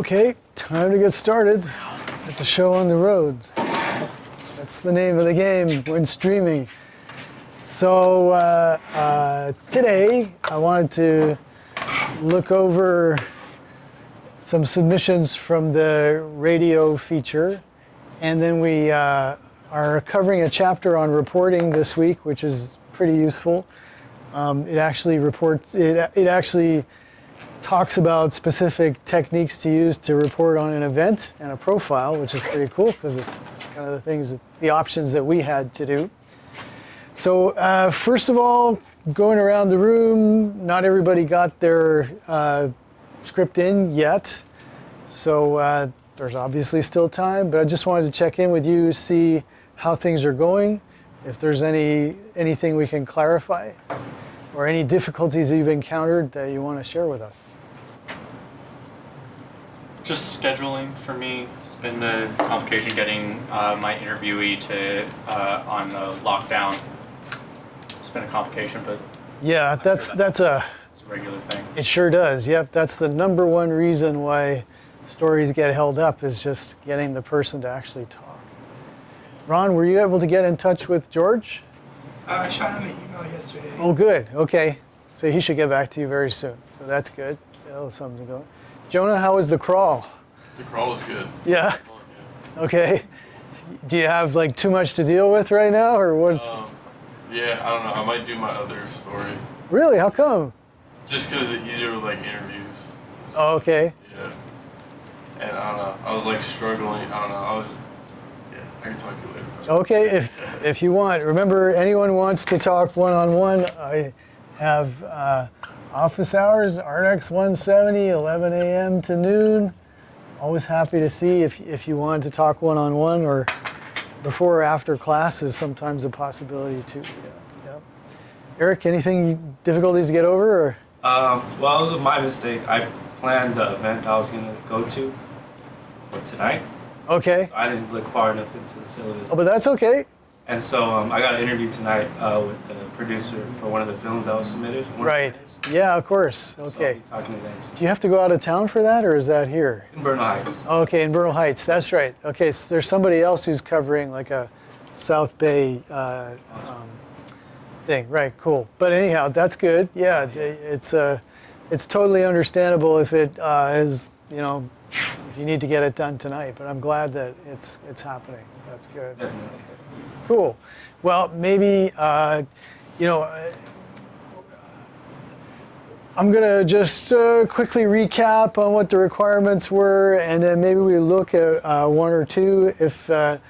Okay, time to get started. Get the show on the road. That's the name of the game when streaming. So today I wanted to look over some submissions from the radio feature, and then we are covering a chapter on reporting this week, which is pretty useful. It actually reports. It actually talks about specific techniques to use to report on an event and a profile, which is pretty cool because it's kind of the options that we had to do. So first of all, going around the room, not everybody got their script in yet, so there's obviously still time, but I just wanted to check in with you, see how things are going, if there's anything we can clarify, or any difficulties you've encountered that you want to share with us. Just scheduling for me. It's been a complication getting my interviewee to on the lockdown. It's been a complication, but yeah, that's a regular thing. It sure does. Yep, that's the number one reason why stories get held up, is just getting the person to actually talk. Ron, were you able to get in touch with George? I shot him an email yesterday. Oh, good. Okay, so he should get back to you very soon. So that's good. That'll have something to go. Jonah, how was the crawl? The crawl was good. Yeah. Okay. Do you have like too much to deal with right now, or what's? Yeah, I don't know. I might do my other story. Really? How come? Just because it's easier with like interviews. Oh, okay. Yeah. And I don't know. I was like struggling. I don't know. I can talk to you later. Okay, if you want. Remember, anyone wants to talk one-on-one, I have office hours, RX 170, 11 a.m. to noon. Always happy to see if you wanted to talk one-on-one, or before or after class is sometimes a possibility too. Yeah. Eric, anything difficulties to get over? Or? Well, it was my mistake. I planned the event I was going to go to for tonight. Okay. So I didn't look far enough into the syllabus. Oh, but that's okay. And so I got an interview tonight with the producer for one of the films that was submitted. Right. Yeah, of course. Okay. So I'll be talking to them tonight. Do you have to go out of town for that, or is that here? In Bernal Heights. Okay, in Bernal Heights. That's right. Okay, so there's somebody else who's covering like a South Bay thing. Right. Cool. But anyhow, that's good. Yeah, it's totally understandable if it is, if you need to get it done tonight. But I'm glad that it's happening. That's good. Definitely. Cool. Well, maybe, I'm going to just quickly recap on what the requirements were, and then maybe we look at one or two. If I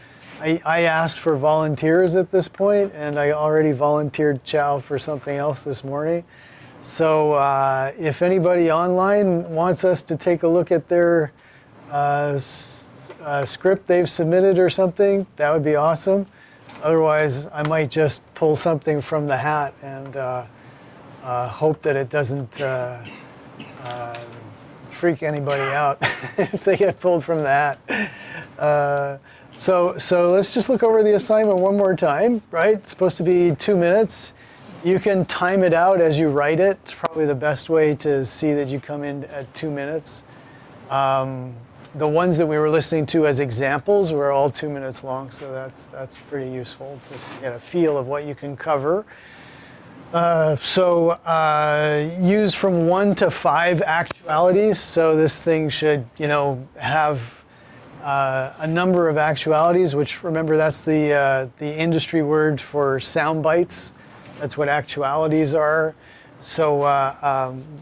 asked for volunteers at this point, and I already volunteered Chow for something else this morning. So if anybody online wants us to take a look at their script they've submitted or something, that would be awesome. Otherwise, I might just pull something from the hat and hope that it doesn't freak anybody out if they get pulled from the hat. So let's just look over the assignment one more time, right? It's supposed to be 2 minutes. You can time it out as you write it. It's probably the best way to see that you come in at 2 minutes. The ones that we were listening to as examples were all 2 minutes long, so that's pretty useful to get a feel of what you can cover. Use from 1 to 5 actualities. So this thing should, have a number of actualities, which, remember, that's the industry word for sound bites. That's what actualities are. So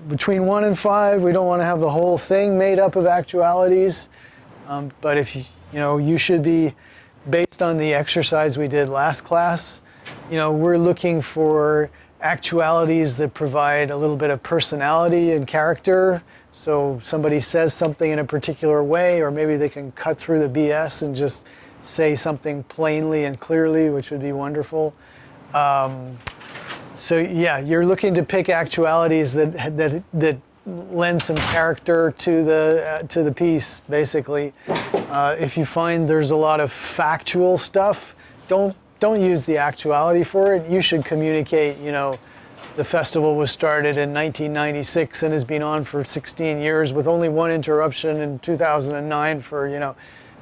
between 1 and 5, we don't want to have the whole thing made up of actualities. But if you should be, based on the exercise we did last class, we're looking for actualities that provide a little bit of personality and character. So somebody says something in a particular way, or maybe they can cut through the BS and just say something plainly and clearly, which would be wonderful. So yeah, you're looking to pick actualities that lend some character to the piece, basically. If you find there's a lot of factual stuff, don't use the actuality for it. You should communicate, The festival was started in 1996 and has been on for 16 years with only one interruption in 2009 for,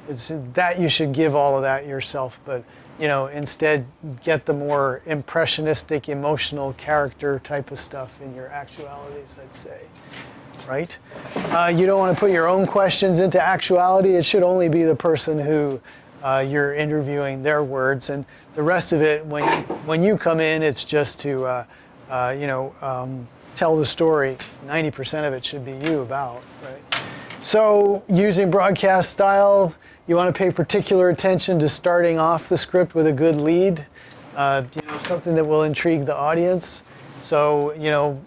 it's that you should give all of that yourself, but, instead get the more impressionistic, emotional character type of stuff in your actualities, I'd say, right? You don't want to put your own questions into actuality. It should only be the person who you're interviewing, their words, and the rest of it, when you come in, it's just to, tell the story. 90% of it should be you about, right? So using broadcast style, you want to pay particular attention to starting off the script with a good lead, something that will intrigue the audience. So,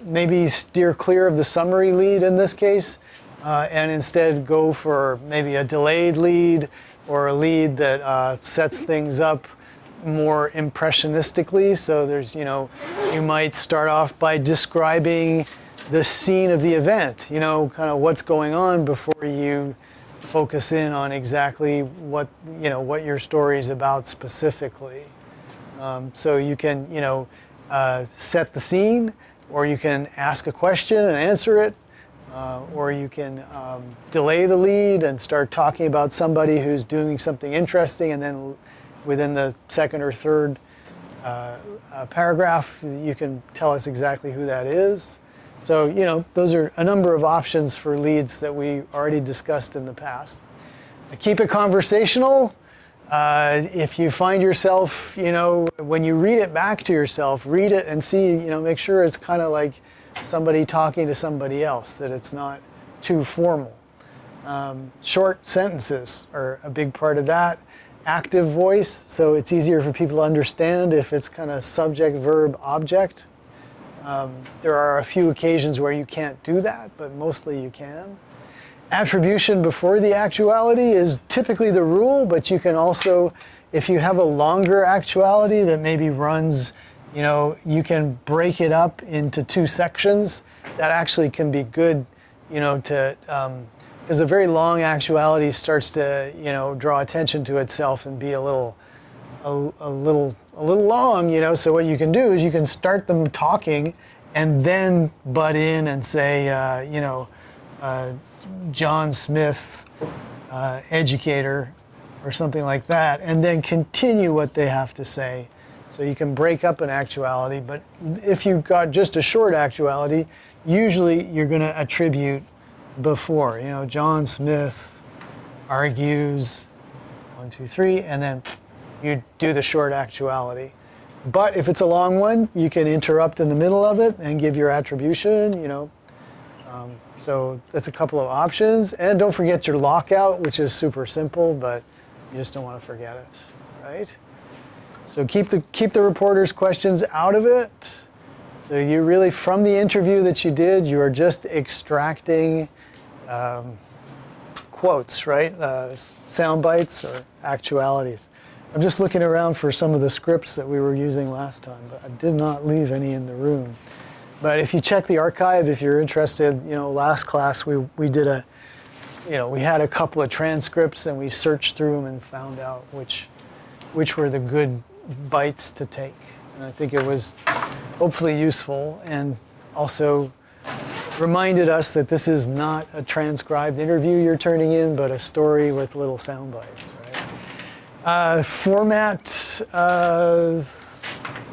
maybe steer clear of the summary lead in this case, and instead go for maybe a delayed lead or a lead that sets things up more impressionistically. So there's, you might start off by describing the scene of the event, kind of what's going on before you focus in on exactly what your story is about specifically. So you can, set the scene, or you can ask a question and answer it, or you can delay the lead and start talking about somebody who's doing something interesting, and then within the second or third paragraph, you can tell us exactly who that is. So, those are a number of options for leads that we already discussed in the past. Keep it conversational. If you find yourself, when you read it back to yourself, read it and see, make sure it's kind of like somebody talking to somebody else, that it's not too formal. Short sentences are a big part of that. Active voice, so it's easier for people to understand if it's kind of subject, verb, object. There are a few occasions where you can't do that, but mostly you can. Attribution before the actuality is typically the rule, but you can also, if you have a longer actuality that maybe runs, you can break it up into two sections. That actually can be good, because a very long actuality starts to, draw attention to itself and be a little long, So what you can do is you can start them talking and then butt in and say, John Smith, educator, or something like that, and then continue what they have to say. So you can break up an actuality, but if you've got just a short actuality, usually you're going to attribute before. John Smith argues, 1, 2, 3, and then you do the short actuality. But if it's a long one, you can interrupt in the middle of it and give your attribution, So that's a couple of options. And don't forget your lockout, which is super simple, but you just don't want to forget it, right? So keep the reporter's questions out of it. So you really, from the interview that you did, you are just extracting quotes, right? Sound bites or actualities. I'm just looking around for some of the scripts that we were using last time, but I did not leave any in the room. But if you check the archive, if you're interested, last class we did we had a couple of transcripts and we searched through them and found out which were the good bites to take. And I think it was hopefully useful, and also reminded us that this is not a transcribed interview you're turning in, but a story with little sound bites, right? Format,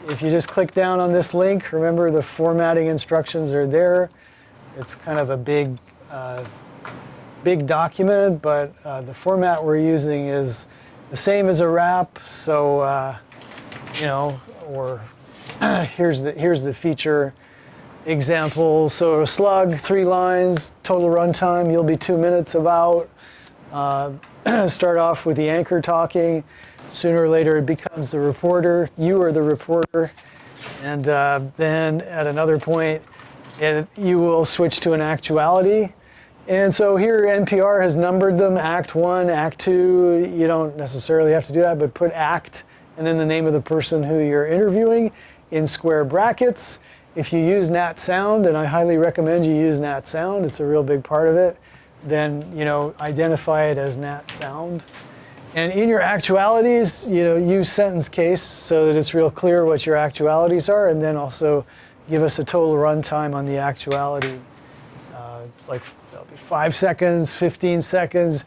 if you just click down on this link, remember the formatting instructions are there. It's kind of a big document, but the format we're using is the same as a wrap. So, or here's the feature example. So a slug, 3 lines, total runtime, you'll be 2 minutes about. Start off with the anchor talking. Sooner or later it becomes the reporter. You are the reporter. And then at another point, you will switch to an actuality. And so here NPR has numbered them, Act 1, Act 2. You don't necessarily have to do that, but put Act and then the name of the person who you're interviewing in square brackets. If you use Nat Sound, and I highly recommend you use Nat Sound, it's a real big part of it, then identify it as Nat Sound. And in your actualities, use sentence case so that it's real clear what your actualities are, and then also, give us a total runtime on the actuality. Like that'll be 5 seconds, 15 seconds.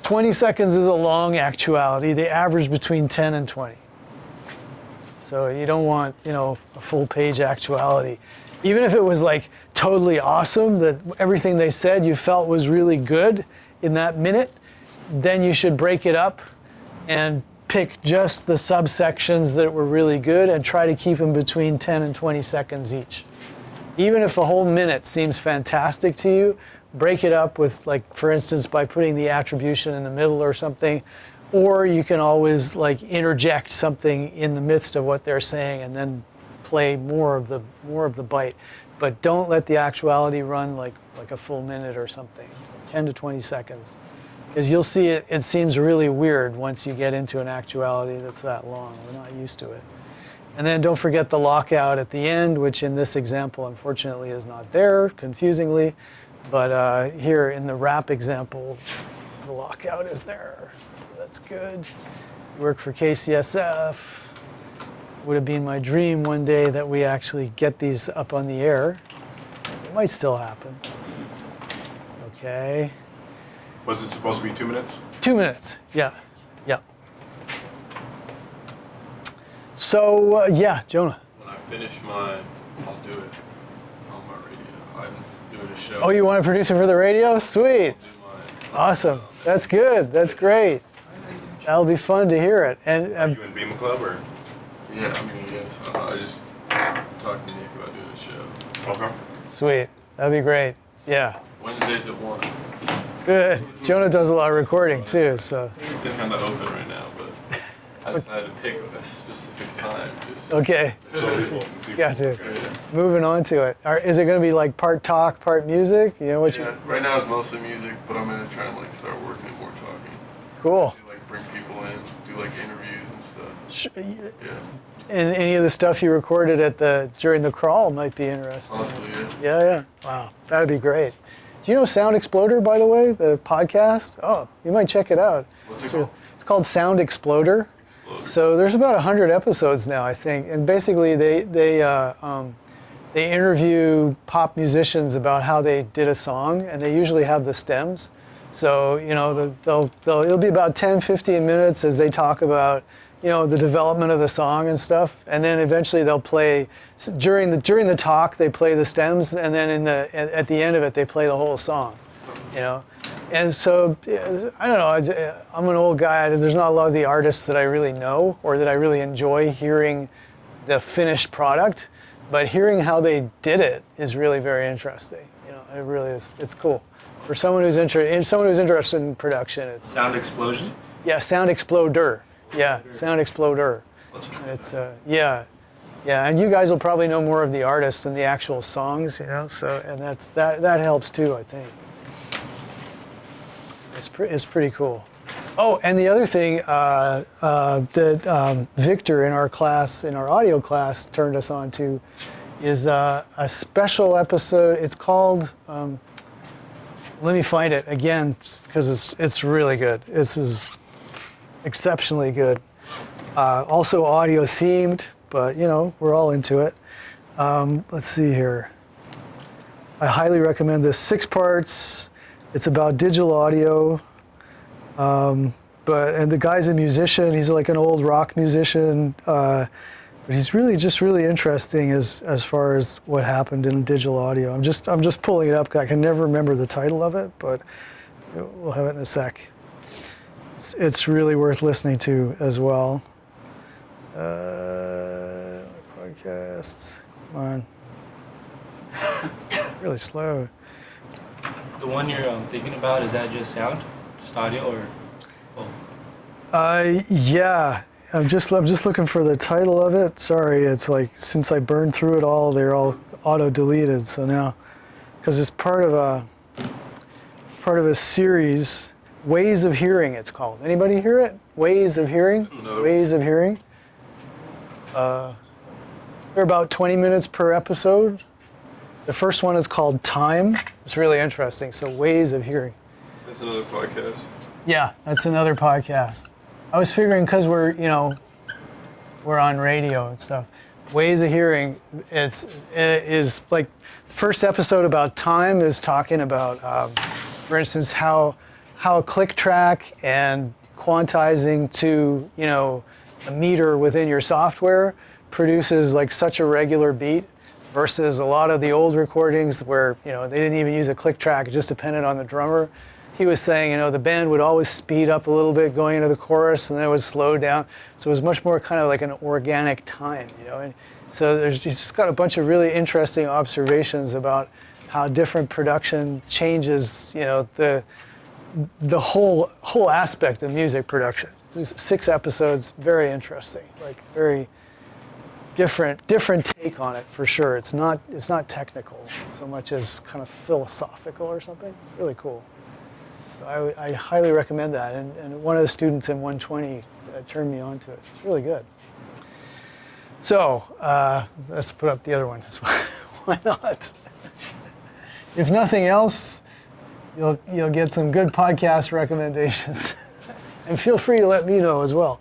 20 seconds is a long actuality. They average between 10 and 20. So you don't want, a full page actuality. Even if it was like totally awesome, that everything they said you felt was really good in that minute, then you should break it up and pick just the subsections that were really good and try to keep them between 10 and 20 seconds each. Even if a whole minute seems fantastic to you, break it up with, like, for instance, by putting the attribution in the middle or something, or you can always like interject something in the midst of what they're saying and then play more of the bite. But don't let the actuality run like a full minute or something, so 10 to 20 seconds. Because you'll see it seems really weird once you get into an actuality that's that long. We're not used to it. And then don't forget the lockout at the end, which in this example, unfortunately, is not there, confusingly. But here in the rap example, the lockout is there. So that's good. Work for KCSF. Would have been my dream one day that we actually get these up on the air. It might still happen. Okay. Was it supposed to be 2 minutes? 2 minutes, yeah. So, yeah, Jonah. When I finish mine, I'll do it on my radio. I'm doing a show. Oh, you want to produce it for the radio? Sweet. I'll do mine. Awesome. That's good. That's great. That'll be fun to hear it. And Are you in Beam Club or? Yeah, I mean, yes. I just talked to Nick about doing a show. Okay. sweet. That'd be great. Yeah. Wednesdays at 1. Good. Jonah does a lot of recording too, so. It's kind of open right now, but I decided to pick a specific time. Just Okay. Got to. Moving on to it. Is it going to be like part talk, part music? You know what Yeah, right now it's mostly music, but I'm gonna try and like start working more talking. Cool. Do, like bring people in, do like interviews and stuff. Yeah, And any of the stuff you recorded during the crawl might be interesting. possibly, yeah. Yeah. Wow, that'd be great. Do you know Sound Exploder, by the way, the podcast? Oh, you might check it out. What's it called? It's called Sound Exploder. So there's about 100 episodes now, I think, and basically they interview pop musicians about how they did a song, and they usually have the stems. So it'll be about 10, 15 minutes as they talk about the development of the song and stuff, and then eventually they'll play during the talk they play the stems, and then at the end of it they play the whole song, And so I don't know. I'm an old guy. There's not a lot of the artists that I really know or that I really enjoy hearing the finished product, but hearing how they did it is really very interesting. It really is. It's cool for someone who's interested in production. It's Sound explosion. yeah, Sound Exploder. Yeah, Sound Exploder. And it's yeah, and you guys will probably know more of the artists than the actual songs, So and that helps too, I think. It's pretty cool. Oh, and the other thing that Victor in our audio class turned us on to is a special episode. It's called. Let me find it again because it's really good. This is exceptionally good. Also audio themed, but we're all into it. Let's see here. I highly recommend this. 6 parts. It's about digital audio. And the guy's a musician. He's like an old rock musician. But he's really interesting as far as what happened in digital audio. I'm just pulling it up. I can never remember the title of it, but we'll have it in a sec. It's really worth listening to as well. Podcasts, come on. Really slow. The one you're thinking about, is that just sound? Just audio or Yeah. I'm just looking for the title of it. Sorry, it's like since I burned through it all, they're all auto-deleted. So now, because it's part of a series, Ways of Hearing. It's called. Anybody hear it? Ways of Hearing. No. Ways of Hearing. They're about 20 minutes per episode. The first one is called Time. It's really interesting. So Ways of Hearing. That's another podcast. Yeah, that's another podcast. I was figuring because we're on radio and stuff. ways of hearing. It is like the first episode about time is talking about, for instance, how a click track and quantizing to a meter within your software produces like such a regular beat versus a lot of the old recordings where they didn't even use a click track, it just depended on the drummer. He was saying, the band would always speed up a little bit going into the chorus and then it would slow down. So it was much more kind of like an organic time, And so he's just got a bunch of really interesting observations about how different production changes, the whole aspect of music production. There's 6 episodes, very interesting, like very different take on it for sure. It's not technical so much as kind of philosophical or something. It's really cool. So I highly recommend that. And one of the students in 120 turned me on to it. It's really good. So let's put up the other one as well. Why not? If nothing else, you'll get some good podcast recommendations. And feel free to let me know as well.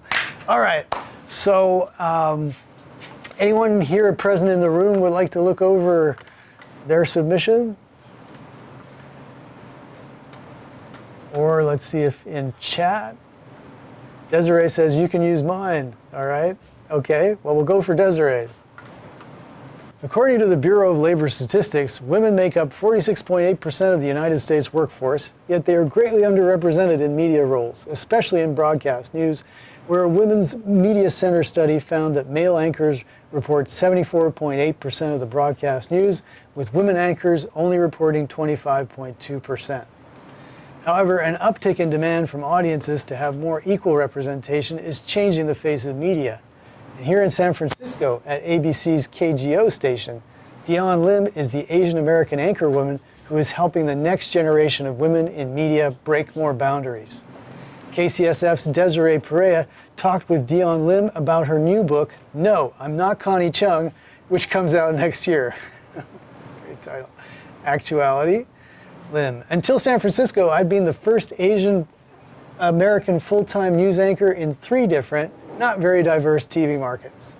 All right. So anyone here present in the room would like to look over their submission? Or let's see if in chat, Desiree says you can use mine. All right. Okay. Well, we'll go for Desiree's. According to the Bureau of Labor Statistics, women make up 46.8% of the United States workforce, yet they are greatly underrepresented in media roles, especially in broadcast news, where a Women's Media Center study found that male anchors report 74.8% of the broadcast news, with women anchors only reporting 25.2%. However, an uptick in demand from audiences to have more equal representation is changing the face of media. And here in San Francisco, at ABC's KGO station, Dion Lim is the Asian American anchor woman who is helping the next generation of women in media break more boundaries. KCSF's Desiree Perea talked with Dion Lim about her new book, No, I'm Not Connie Chung, which comes out next year. Great title. Actuality. Lim. Until San Francisco, I've been the first Asian American full-time news anchor in 3 different, not very diverse TV markets.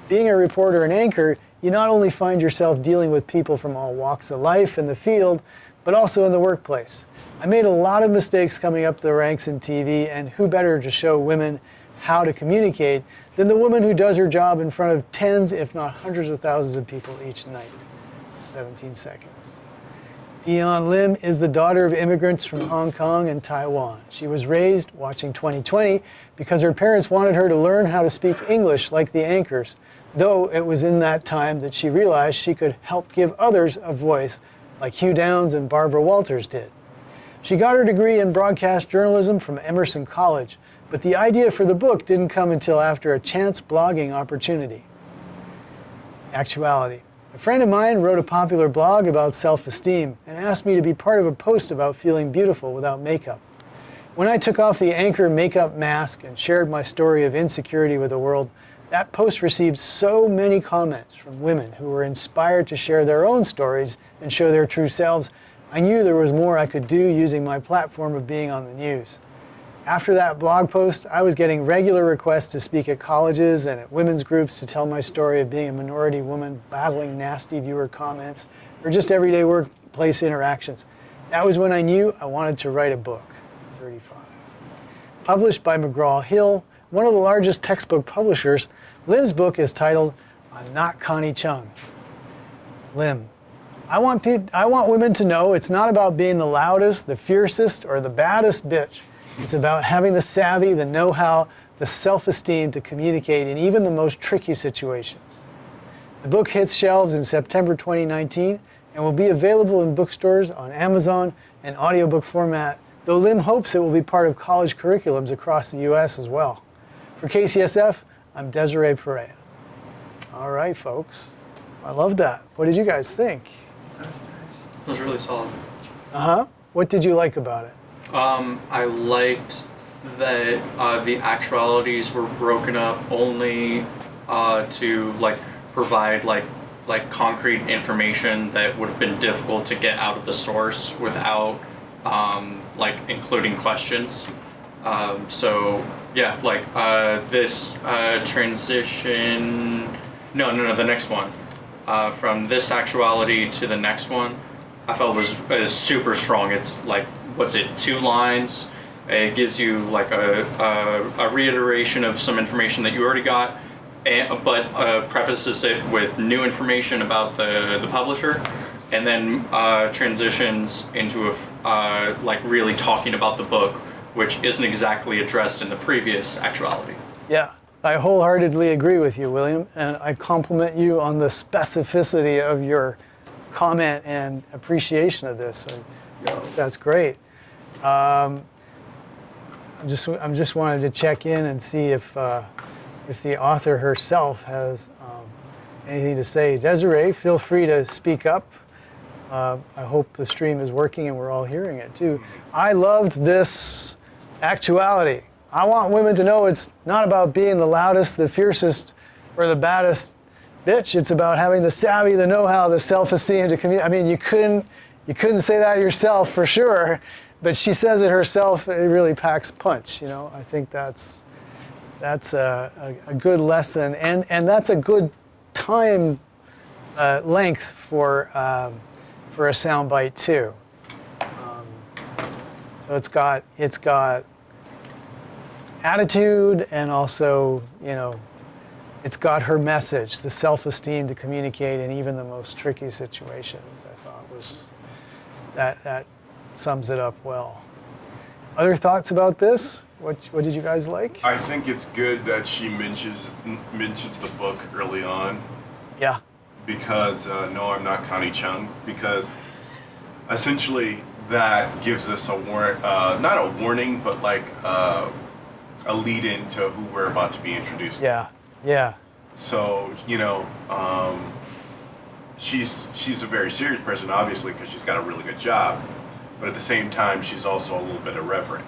Being a reporter and anchor, you not only find yourself dealing with people from all walks of life in the field, but also in the workplace. I made a lot of mistakes coming up the ranks in TV, and who better to show women how to communicate than the woman who does her job in front of tens, if not hundreds of thousands of people each night. 17 seconds. Dion Lim is the daughter of immigrants from Hong Kong and Taiwan. She was raised watching 2020 because her parents wanted her to learn how to speak English like the anchors, though it was in that time that she realized she could help give others a voice like Hugh Downs and Barbara Walters did. She got her degree in broadcast journalism from Emerson College, but the idea for the book didn't come until after a chance blogging opportunity. Actuality. A friend of mine wrote a popular blog about self-esteem and asked me to be part of a post about feeling beautiful without makeup. When I took off the anchor makeup mask and shared my story of insecurity with the world, that post received so many comments from women who were inspired to share their own stories and show their true selves. I knew there was more I could do using my platform of being on the news. After that blog post, I was getting regular requests to speak at colleges and at women's groups to tell my story of being a minority woman battling nasty viewer comments or just everyday workplace interactions. That was when I knew I wanted to write a book. 35. Published by McGraw-Hill, one of the largest textbook publishers, Lim's book is titled I'm Not Connie Chung. Lim. I want women to know it's not about being the loudest, the fiercest, or the baddest bitch. It's about having the savvy, the know-how, the self-esteem to communicate in even the most tricky situations. The book hits shelves in September 2019 and will be available in bookstores, on Amazon, and audiobook format, though Lim hopes it will be part of college curriculums across the U.S. as well. For KCSF, I'm Desiree Perea. All right, folks. I love that. What did you guys think? It was really solid. Uh-huh. What did you like about it? I liked that the actualities were broken up only to like provide like concrete information that would have been difficult to get out of the source without like including questions. So yeah, like this transition No, the next one. From this actuality to the next one, I felt was super strong. It's like, what's it, 2 lines? It gives you like a reiteration of some information that you already got, but prefaces it with new information about the publisher, and then transitions into like really talking about the book, which isn't exactly addressed in the previous actuality. Yeah, I wholeheartedly agree with you, William, and I compliment you on the specificity of your comment and appreciation of this. That's great. I'm just wanted to check in and see if the author herself has anything to say. Desiree, feel free to speak up. I hope the stream is working and we're all hearing it too. I loved this actuality. I want women to know it's not about being the loudest, the fiercest, or the baddest bitch. It's about having the savvy, the know-how, the self-esteem to communicate. I mean, you couldn't say that yourself for sure, but she says it herself. It really packs a punch. You know, I think that's a good lesson, and that's a good time length for a soundbite too. So it's got attitude, and also, you know, it's got her message, the self-esteem to communicate in even the most tricky situations. I thought was that sums it up well. Other thoughts about this? What did you guys like? I think it's good that she mentions the book early on. Yeah. Because no, I'm not Connie Chung. Because essentially that gives us a not a warning, but like a lead into who we're about to be introduced to. Yeah. Yeah. So, you know, she's a very serious person, obviously, because she's got a really good job. But at the same time, she's also a little bit irreverent.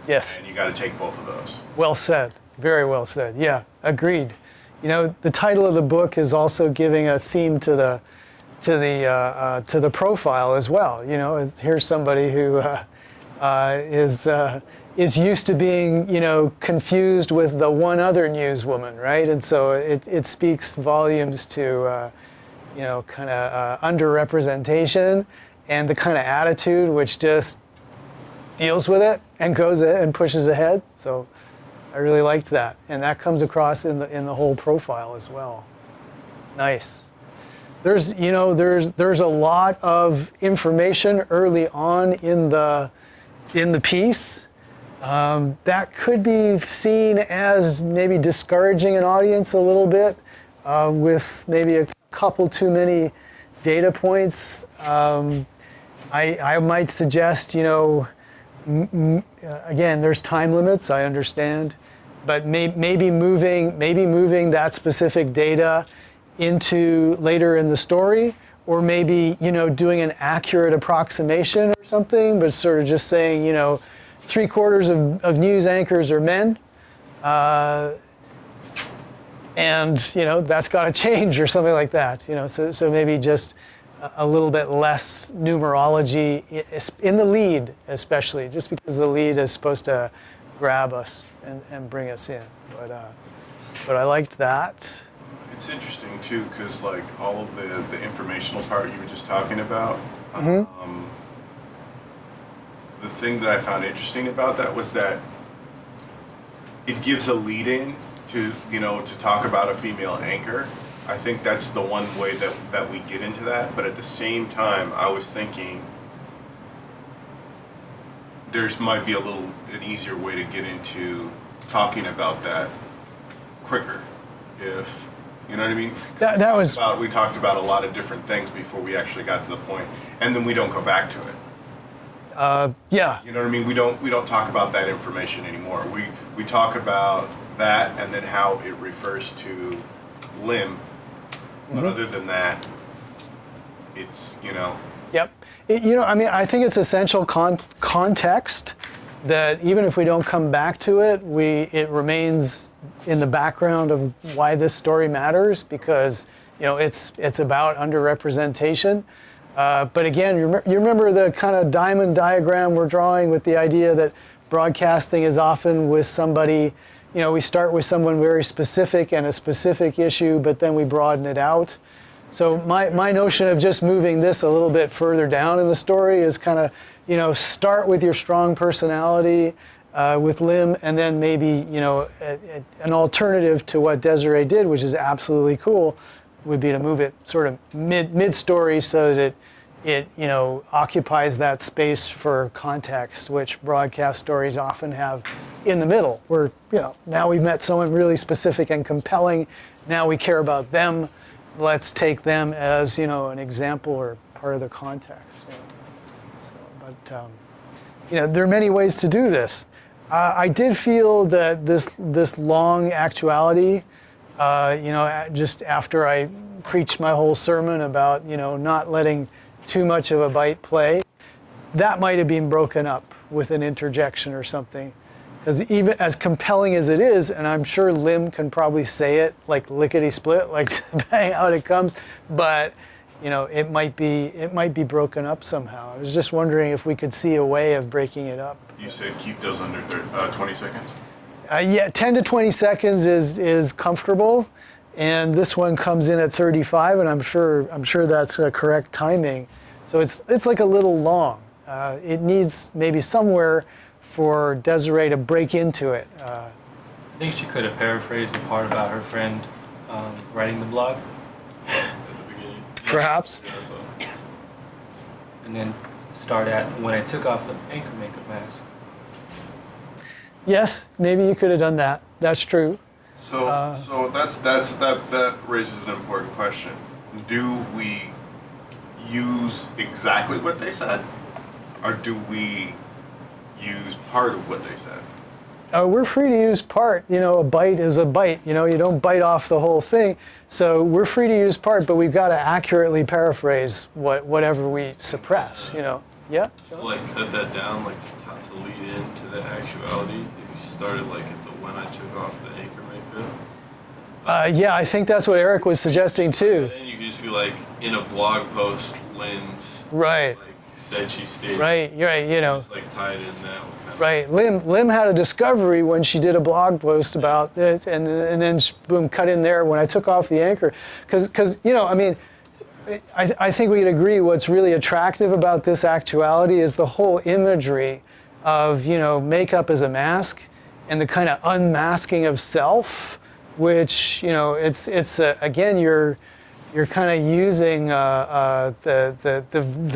Yes. And you got to take both of those. Well said. Very well said. Yeah, agreed. You know, the title of the book is also giving a theme to the profile as well. You know, here's somebody who is used to being, you know, confused with the one other newswoman, right? And so it speaks volumes to, you know, kind of underrepresentation and the kind of attitude which just deals with it and goes and pushes ahead. So I really liked that, and that comes across in the whole profile as well. Nice. There's a lot of information early on in the piece that could be seen as maybe discouraging an audience a little bit with maybe a couple too many data points. I might suggest, you know, again, there's time limits, I understand, but maybe moving that specific data into later in the story, or maybe, you know, doing an accurate approximation or something, but sort of just saying, you know, 3/4 of news anchors are men, and, you know, that's got to change or something like that, you know, so maybe just a little bit less numerology in the lead, especially, just because the lead is supposed to grab us and bring us in. But I liked that. It's interesting too, because like all of the informational part you were just talking about, the thing that I found interesting about that was that it gives a lead in to, you know, to talk about a female anchor. I think that's the one way that we get into that. But at the same time, I was thinking might be an easier way to get into talking about that quicker, if you know what I mean. We talked about a lot of different things before we actually got to the point, and then we don't go back to it. Yeah. You know what I mean? We don't talk about that information anymore. We talk about that and then how it refers to Lim. But other than that, it's, you know. Yep. You know, I mean, I think it's essential context that even if we don't come back to it, it remains in the background of why this story matters, because, you know, it's about underrepresentation. But again, you remember the kind of diamond diagram we're drawing with the idea that broadcasting is often with somebody we start with someone very specific and a specific issue, but then we broaden it out. So my notion of just moving this a little bit further down in the story is kind of, start with your strong personality with Lim, and then maybe, an alternative to what Desiree did, which is absolutely cool, would be to move it sort of mid-story so that it occupies that space for context, which broadcast stories often have in the middle, where, now we've met someone really specific and compelling, now we care about them, let's take them as, an example or part of the context. But there are many ways to do this. I did feel that this long actuality, just after I preached my whole sermon about, not letting too much of a bite play, that might have been broken up with an interjection or something. Because even as compelling as it is, and I'm sure Lim can probably say it like lickety-split, like bang, out it comes, but it might be broken up somehow. I was just wondering if we could see a way of breaking it up. You said keep those under 20 seconds? Yeah, 10 to 20 seconds is comfortable, and this one comes in at 35, and I'm sure that's correct timing. So it's like a little long. It needs maybe somewhere for Desiree to break into it. I think she could have paraphrased the part about her friend writing the blog At the beginning. Perhaps. Yeah, so. and then start at when I took off the anchor makeup mask. Yes, maybe you could have done that. That's true. So that raises an important question. Do we use exactly what they said, or do we use part of what they said? We're free to use part. A bite is a bite. You don't bite off the whole thing. So we're free to use part, but we've got to accurately paraphrase whatever we suppress. Yeah. So like cut that down, like to lead into the actuality. If you started like at the when I took off the anchor makeup. Yeah, I think that's what Eric was suggesting too. And then you could just be like in a blog post, Lynn's Right. like said she stayed. Right. You're right. Just like tie it in now. Right. Lim had a discovery when she did a blog post about this, and then boom, cut in there when I took off the anchor, because I think we'd agree what's really attractive about this actuality is the whole imagery of makeup as a mask and the kind of unmasking of self, which it's again you're kind of using the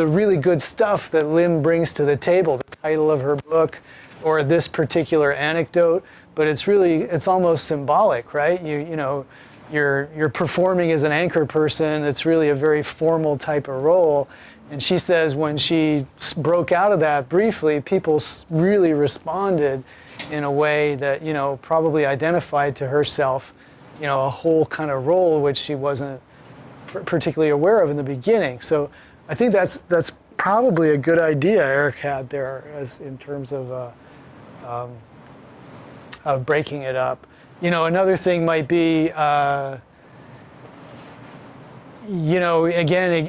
really good stuff that Lim brings to the table, the title of her book or this particular anecdote, but it's almost symbolic, right? You're performing as an anchor person. It's really a very formal type of role. And she says when she broke out of that briefly, people really responded in a way that, probably identified to herself, a whole kind of role which she wasn't particularly aware of in the beginning. So I think that's probably a good idea Eric had there as in terms of breaking it up. Another thing might be, again,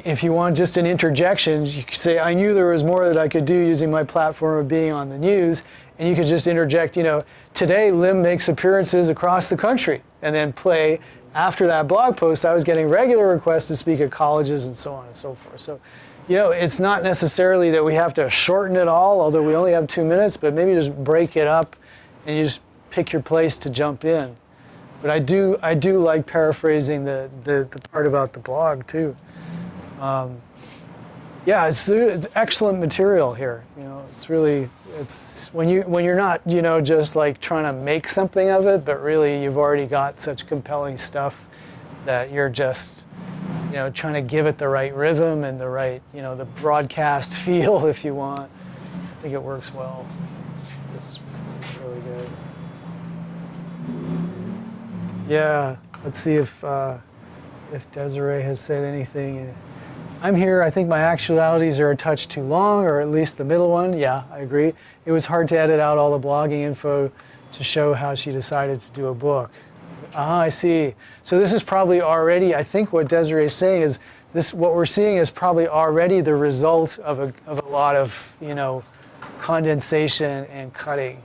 if you want just an interjection, you could say, I knew there was more that I could do using my platform of being on the news, and you could just interject, today Lim makes appearances across the country, and then play. After that blog post, I was getting regular requests to speak at colleges and so on and so forth. So, it's not necessarily that we have to shorten it all, although we only have 2 minutes, but maybe just break it up and you just pick your place to jump in. But I do like paraphrasing the part about the blog too. Yeah, it's excellent material here. It's when you're not just like trying to make something of it, but really you've already got such compelling stuff that you're just trying to give it the right rhythm and the right the broadcast feel, if you want. I think it works well. It's really good. Yeah, let's see if Desiree has said anything. I'm here. I think my actualities are a touch too long, or at least the middle one. Yeah, I agree. It was hard to edit out all the blogging info to show how she decided to do a book. I see. So this is probably already, I think what Desiree is saying is this, what we're seeing is probably already the result of a lot of, condensation and cutting.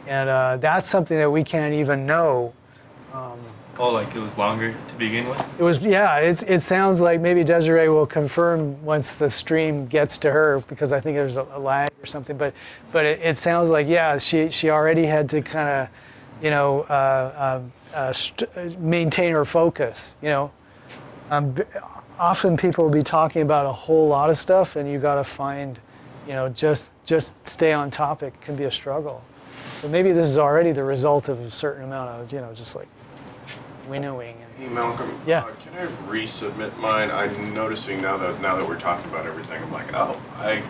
And that's something that we can't even know. Oh, like it was longer to begin with? It was, yeah, it sounds like maybe Desiree will confirm once the stream gets to her, because I think there's a lag or something, but it sounds like, yeah, she already had to kind of, you know, maintain her focus, you know. Often people will be talking about a whole lot of stuff, and you got to find, you know, just stay on topic can be a struggle. So maybe this is already the result of a certain amount of, you know, just like winnowing. Hey Malcolm, Yeah. Can I resubmit mine? I'm noticing now that we're talking about everything, I'm like, oh, I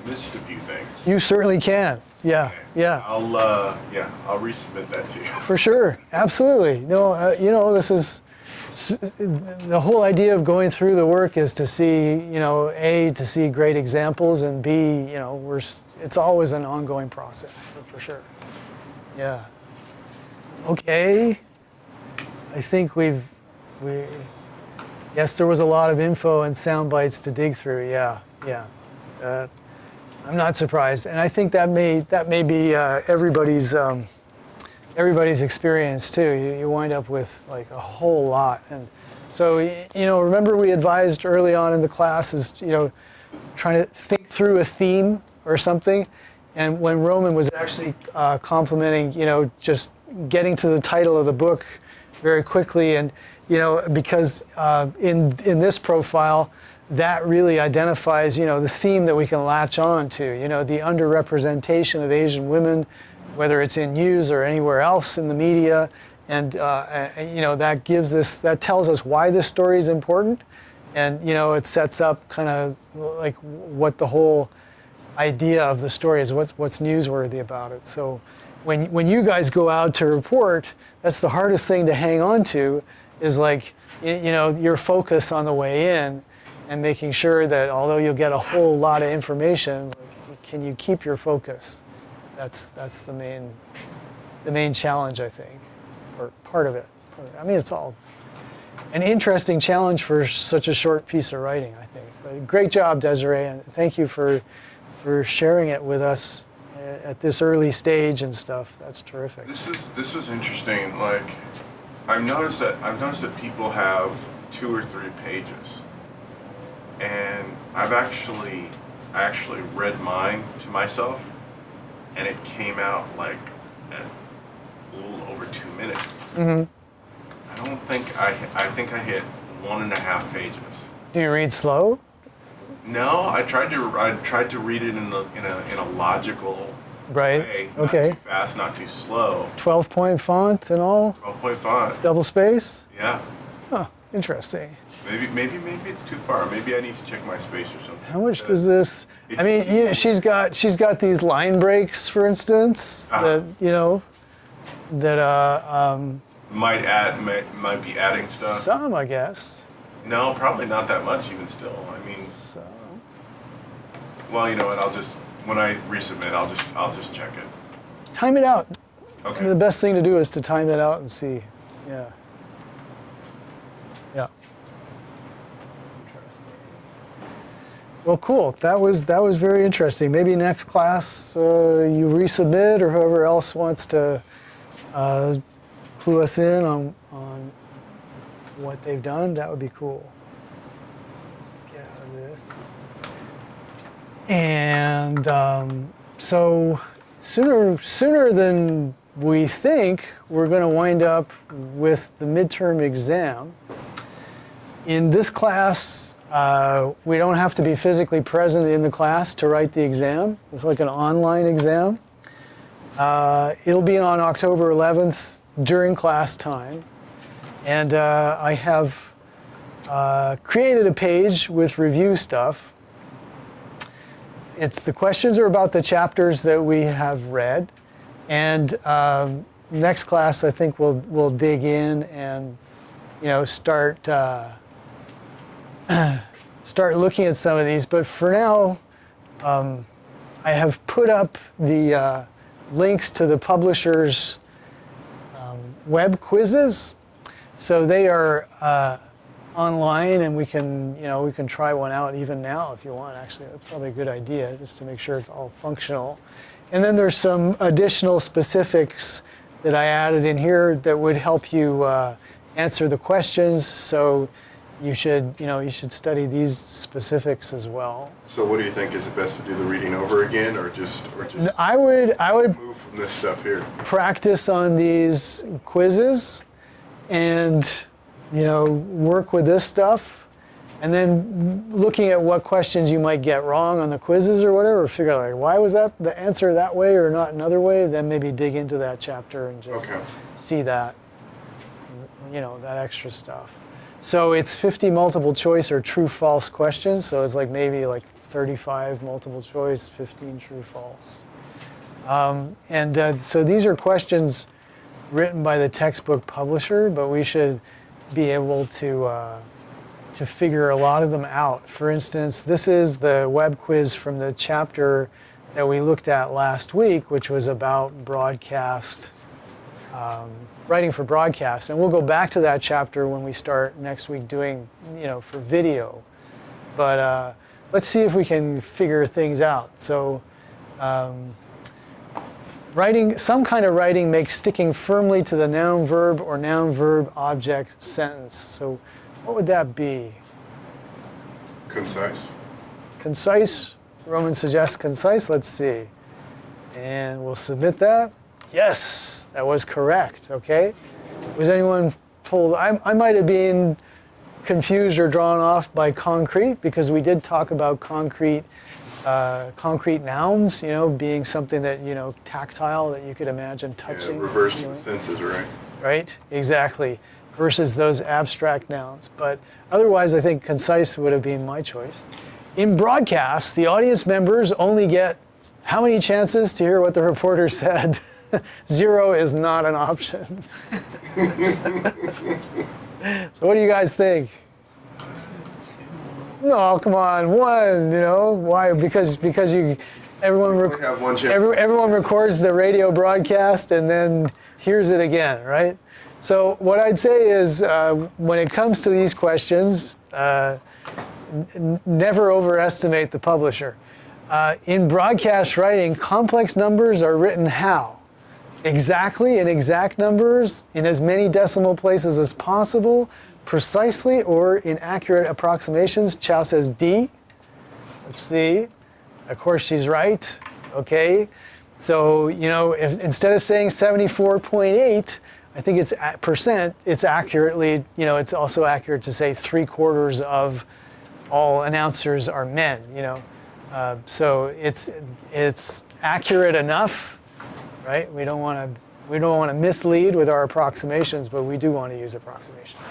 missed a few things. You certainly can. Yeah, Okay. yeah. I'll resubmit that to you. For sure, absolutely. No, you know, this is the whole idea of going through the work is to see, you know, A, to see great examples, and B, you know, it's always an ongoing process, for sure. Yeah. Okay. I think yes, there was a lot of info and sound bites to dig through. Yeah. I'm not surprised, and I think that may be everybody's experience too. You wind up with like a whole lot, and so you know, remember we advised early on in the class is, you know, trying to think through a theme or something, and when Roman was actually complimenting, you know, just getting to the title of the book very quickly, and you know, because in this profile, that really identifies, you know, the theme that we can latch on to, you know, the underrepresentation of Asian women, whether it's in news or anywhere else in the media, and you know, that tells us why this story is important, and you know, it sets up kind of like what the whole idea of the story is, what's newsworthy about it. So when you guys go out to report, that's the hardest thing to hang on to, is like, you know, your focus on the way in, and making sure that although you'll get a whole lot of information, like, can you keep your focus? That's the main challenge, I think, or part of it. I mean, it's all an interesting challenge for such a short piece of writing, I think. But great job, Desiree, and thank you for sharing it with us at this early stage and stuff. That's terrific. This was interesting. Like, I've noticed that people have 2 or 3 pages, and I actually read mine to myself, and it came out like at a little over 2 minutes. Mm-hmm. I think I hit 1.5 pages. Do you read slow? No, I tried to read it in a logical Right. way. Okay. Not too fast, not too slow. 12-point font and all? 12-point font. Double space? Yeah. Huh, interesting. Maybe it's too far. Maybe I need to check my space or something. How much does this? I mean, you know, she's got these line breaks, for instance, that you know, that might be adding stuff. some, I guess. No, probably not that much. Even still, I mean. So. Well, you know what? When I resubmit, I'll just check it. Time it out. Okay. I mean, the best thing to do is to time it out and see. Yeah. Yeah. Interesting. Well, cool. That was very interesting. Maybe next class you resubmit, or whoever else wants to clue us in on what they've done. That would be cool. Let's just get out of this. And so sooner than we think, we're going to wind up with the midterm exam. In this class, we don't have to be physically present in the class to write the exam. It's like an online exam. It'll be on October 11th during class time. And I have created a page with review stuff. The questions are about the chapters that we have read. And next class, I think we'll dig in and, you know, start looking at some of these. But for now, I have put up the links to the publisher's web quizzes. So they are online, and we can try one out even now if you want. Actually, that's probably a good idea, just to make sure it's all functional. And then there's some additional specifics that I added in here that would help you answer the questions. So you should study these specifics as well. So what do you think? Is it best to do the reading over again, or just I would move from this stuff here? practice on these quizzes and work with this stuff, and then looking at what questions you might get wrong on the quizzes or whatever, figure out like, why was that the answer that way or not another way, then maybe dig into that chapter and just see that, that extra stuff. So it's 50 multiple choice or true false questions, so it's like maybe like 35 multiple choice, 15 true false. So these are questions written by the textbook publisher, but we should be able to figure a lot of them out. For instance, this is the web quiz from the chapter that we looked at last week, which was about broadcast, writing for broadcast. And we'll go back to that chapter when we start next week doing, for video. But let's see if we can figure things out. So some kind of writing makes sticking firmly to the noun, verb, or noun, verb, object sentence. So what would that be? Concise. Concise. Roman suggests concise. Let's see. And we'll submit that. Yes, that was correct. Okay. Was anyone pulled? I might have been confused or drawn off by concrete, because we did talk about concrete nouns, being something that, tactile, that you could imagine touching. Yeah, reverse to the senses, right? Right, exactly, versus those abstract nouns. But otherwise, I think concise would have been my choice. In broadcasts, the audience members only get how many chances to hear what the reporter said? 0 is not an option. So what do you guys think? No, come on, 1. Why? Because everyone records the radio broadcast and then hears it again, right? So what I'd say is, when it comes to these questions, never overestimate the publisher. In broadcast writing, complex numbers are written how? Exactly, in exact numbers, in as many decimal places as possible, precisely, or in accurate approximations. Chow says D. Let's see. Of course, she's right. Okay. So, if instead of saying 74.8, I think it's percent, it's accurately, it's also accurate to say 3/4 of all announcers are men, So it's accurate enough, right? We don't want to mislead with our approximations, but we do want to use approximations.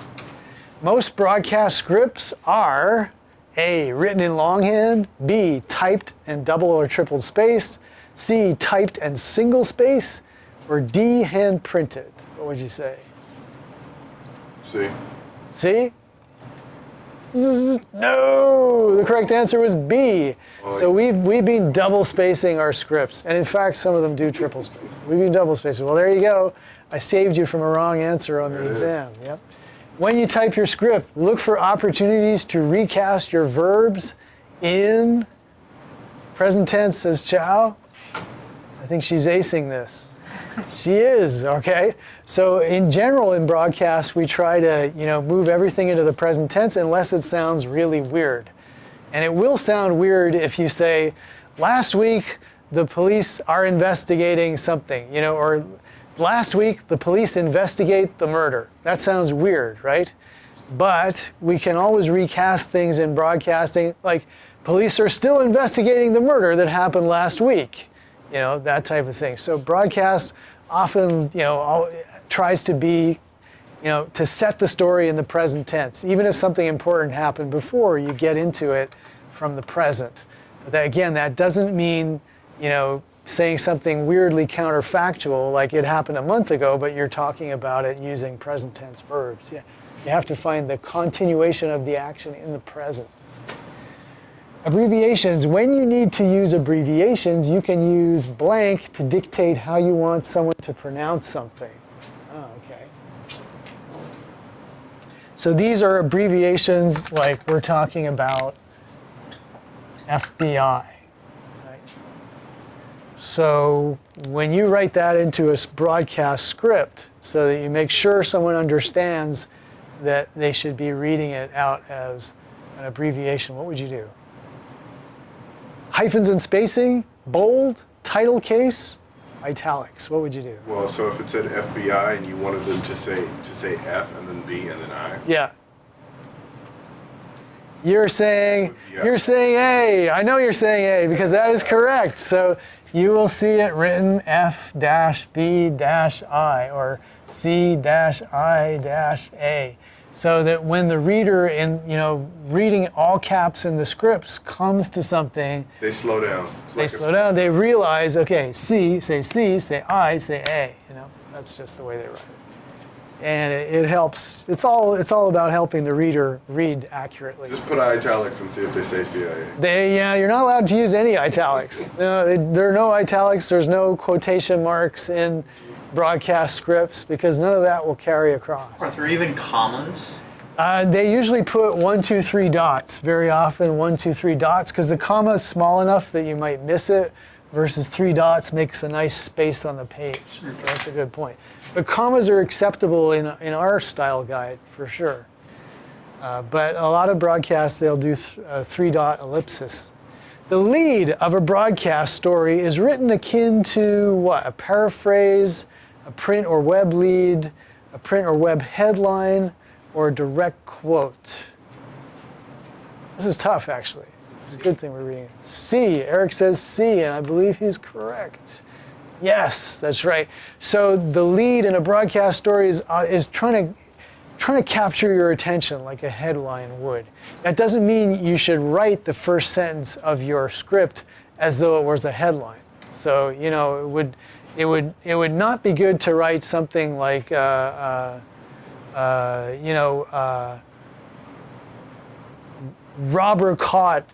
Most broadcast scripts are A, written in longhand, B, typed and double or triple spaced, C, typed and single space, or D, hand printed. What would you say? C. C? No, the correct answer was B. So we've been double spacing our scripts, and in fact, some of them do triple space. We've been double spacing. Well, there you go. I saved you from a wrong answer on the exam. Yep. When you type your script, look for opportunities to recast your verbs in present tense, says Chow. I think she's acing this. She is, okay? So in general, in broadcast, we try to, move everything into the present tense unless it sounds really weird. And it will sound weird if you say, last week, the police are investigating something, or last week, the police investigate the murder. That sounds weird, right? But we can always recast things in broadcasting, like police are still investigating the murder that happened last week, that type of thing. So broadcast often, tries to be, to set the story in the present tense. Even if something important happened before, you get into it from the present. But that doesn't mean, saying something weirdly counterfactual, like it happened a month ago, but you're talking about it using present tense verbs. Yeah. You have to find the continuation of the action in the present. Abbreviations. When you need to use abbreviations, you can use blank to dictate how you want someone to pronounce something. Oh, okay. So these are abbreviations like we're talking about FBI. So when you write that into a broadcast script so that you make sure someone understands that they should be reading it out as an abbreviation, what would you do? Hyphens and spacing, bold, title case, italics. What would you do? Well, so if it said FBI and you wanted them to say F and then B and then I. Yeah. You're saying A. I know you're saying A because that is correct. So you will see it written F-B-I or C-I-A. So that when the reader reading all caps in the scripts comes to something, They slow down. slow down, they realize, okay, C, say I, say A. That's just the way they write it. And it helps. It's all about helping the reader read accurately. Just put italics and see if they say CIA. You're not allowed to use any italics. No, there are no italics. There's no quotation marks in broadcast scripts because none of that will carry across. Are there even commas? They usually put 1, 2, 3 dots. Very often 1, 2, 3 dots because the comma is small enough that you might miss it. Versus 3 dots makes a nice space on the page. So that's a good point. But commas are acceptable in our style guide for sure. But a lot of broadcasts, they'll do 3-dot ellipsis. The lead of a broadcast story is written akin to what? A paraphrase, a print or web lead, a print or web headline, or a direct quote. This is tough, actually. It's a good thing we're reading it. C. Eric says C, and I believe he's correct. Yes, that's right. So the lead in a broadcast story is trying to capture your attention like a headline would. That doesn't mean you should write the first sentence of your script as though it was a headline. So it would not be good to write something like robber caught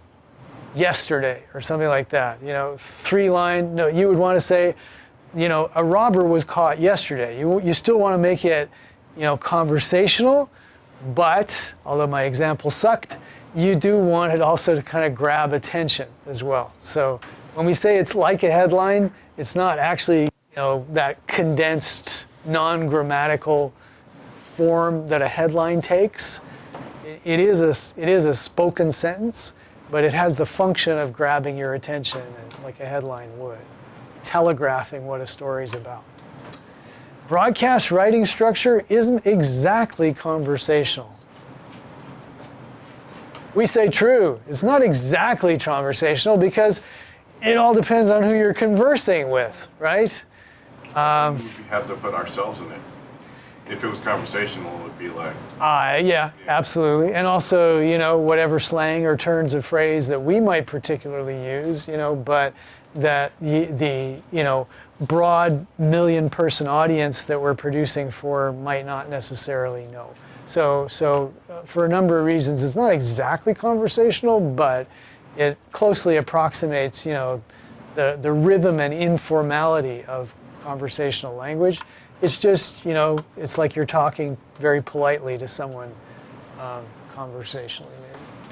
yesterday or something like that. 3-line. No, you would want to say, a robber was caught yesterday. You still want to make it, conversational, but although my example sucked, you do want it also to kind of grab attention as well. So when we say it's like a headline, it's not actually, that condensed, non-grammatical form that a headline takes. It is a spoken sentence, but it has the function of grabbing your attention like a headline would, telegraphing what a story's about. Broadcast writing structure isn't exactly conversational. We say true. It's not exactly conversational because it all depends on who you're conversing with, right? We have to put ourselves in it. If it was conversational, it would be like... Yeah, absolutely. And also, whatever slang or turns of phrase that we might particularly use, but that the broad million-person audience that we're producing for might not necessarily know. So for a number of reasons, it's not exactly conversational, but it closely approximates, the rhythm and informality of conversational language. It's just, it's like you're talking very politely to someone conversationally,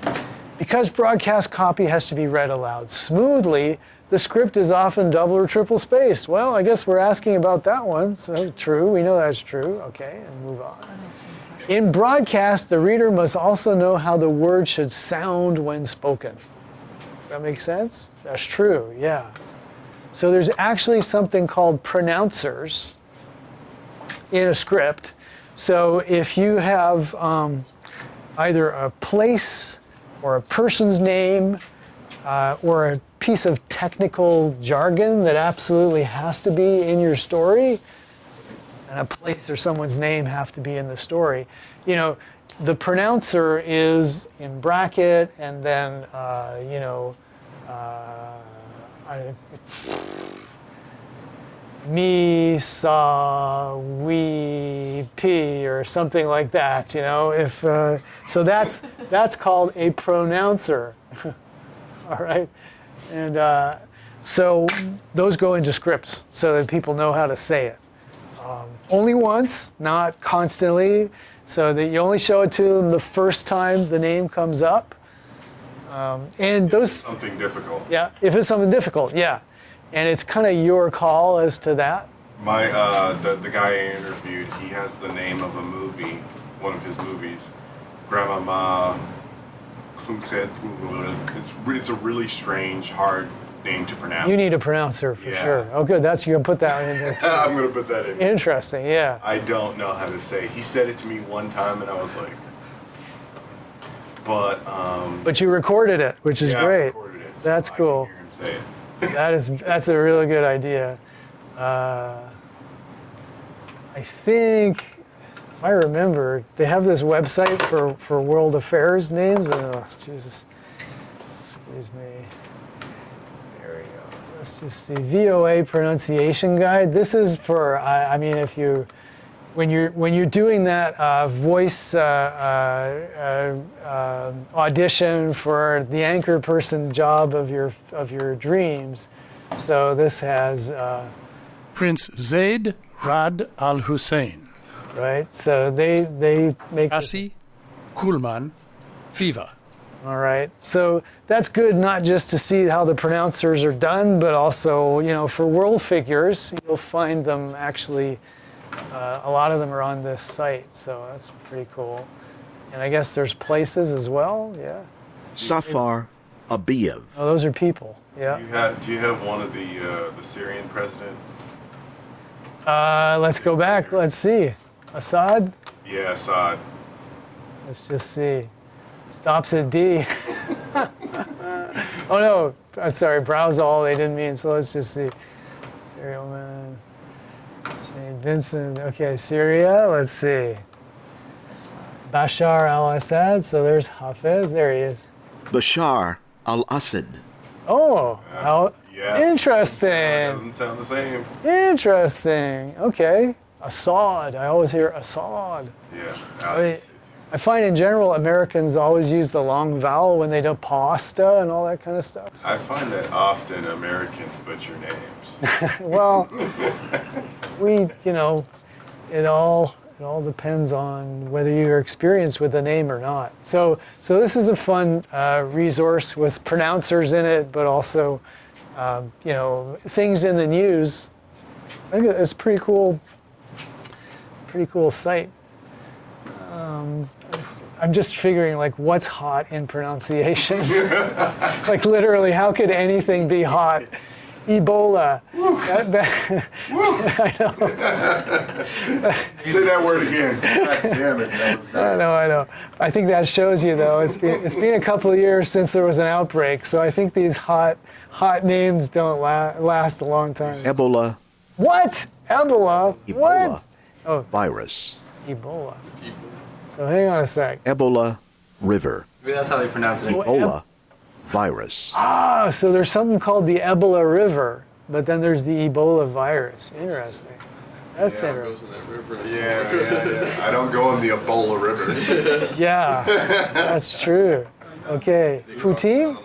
maybe. Because broadcast copy has to be read aloud smoothly, the script is often double or triple spaced. Well, I guess we're asking about that one. So true, we know that's true. Okay, and move on. In broadcast, the reader must also know how the word should sound when spoken. Does that make sense? That's true, yeah. So there's actually something called pronouncers in a script. So if you have either a place or a person's name or a piece of technical jargon that absolutely has to be in your story, and a place or someone's name have to be in the story, the pronouncer is in bracket and then, me, saw, we, p, or something like that, so that's called a pronouncer, all right? And so those go into scripts so that people know how to say it. Only once, not constantly, so that you only show it to them the first time the name comes up. And those... Something difficult. Yeah, if it's something difficult, yeah. and it's kind of your call as to that. My the guy I interviewed, he has the name of a movie, one of his movies, Grandmama. It's a really strange, hard name to pronounce. You need a pronouncer for Yeah. sure. Oh, good. That's you're gonna put that in there too. I'm gonna put that in. Interesting. Yeah. I don't know how to say it. He said it to me one time, and I was like, But you recorded it, which is yeah, I great. recorded it, so That's I can cool. hear him say it. That's a really good idea. I think, if I remember, they have this website for world affairs names. Oh, Jesus. Excuse me. There we go. Let's just see. VOA pronunciation guide. This is for, I mean, if you, when you're doing that voice audition for the anchor person job of your dreams. So this has Prince Zaid Rad Al Hussein, right. So they make this- Asi Kulman Fiva. all right. So that's good, not just to see how the pronouncers are done, but also, you know, for world figures, you'll find them actually. A lot of them are on this site, so that's pretty cool. And I guess there's places as well. Yeah. Safar Abiyev. Oh, those are people. Yeah. Do you have one of the Syrian president? Let's go back. Let's see. Assad. Yeah, Assad. Let's just see. Stops at D. Oh no, I'm sorry. Browse all. They didn't mean. So let's just see. Serial man. St. Vincent. Okay, Syria. Let's see. Bashar al-Assad. So there's Hafez. There he is. Bashar al-Assad. Oh, how Yeah. interesting. Doesn't sound the same. Interesting. Okay. Assad. I always hear Assad. Yeah. I find in general Americans always use the long vowel when they do pasta and all that kind of stuff. So- I find that often Americans butcher names. well, it all depends on whether you're experienced with the name or not. So this is a fun resource with pronouncers in it, but also, things in the news. I think it's a pretty cool site. I'm just figuring, like, what's hot in pronunciation? Like, literally, how could anything be hot? Ebola. I know. Say that word again. God damn it, that was great. I know. I think that shows you, though. It's been a couple of years since there was an outbreak, so I think these hot names don't last a long time. Ebola. What? Ebola? Ebola. What? Oh, Virus. Ebola. So hang on a sec. Ebola River. Maybe that's how they pronounce it. Ebola Virus. Ah, so there's something called the Ebola River, but then there's the Ebola virus. Interesting. That's interesting. Yeah. I don't go in the Ebola River. Yeah, that's true. Okay. Poutine?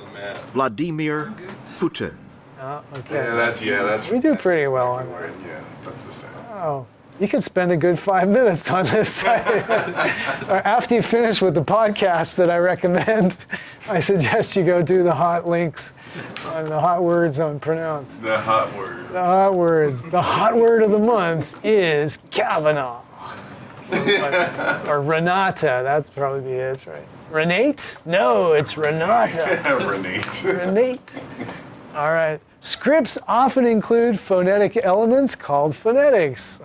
Vladimir Putin. Oh, Yeah, okay. that's. We do pretty well on that. Yeah, that's the same. Oh, you could spend a good 5 minutes on this site. Or after you finish with the podcast that I recommend, I suggest you go do the hot links on the hot words on pronounce. The hot word. The hot words. The hot word of the month is Kavanaugh. Or Renata. That's probably it, right? Renate? No, it's Renata. Renate. Renate. All right. Scripts often include phonetic elements called phonetics.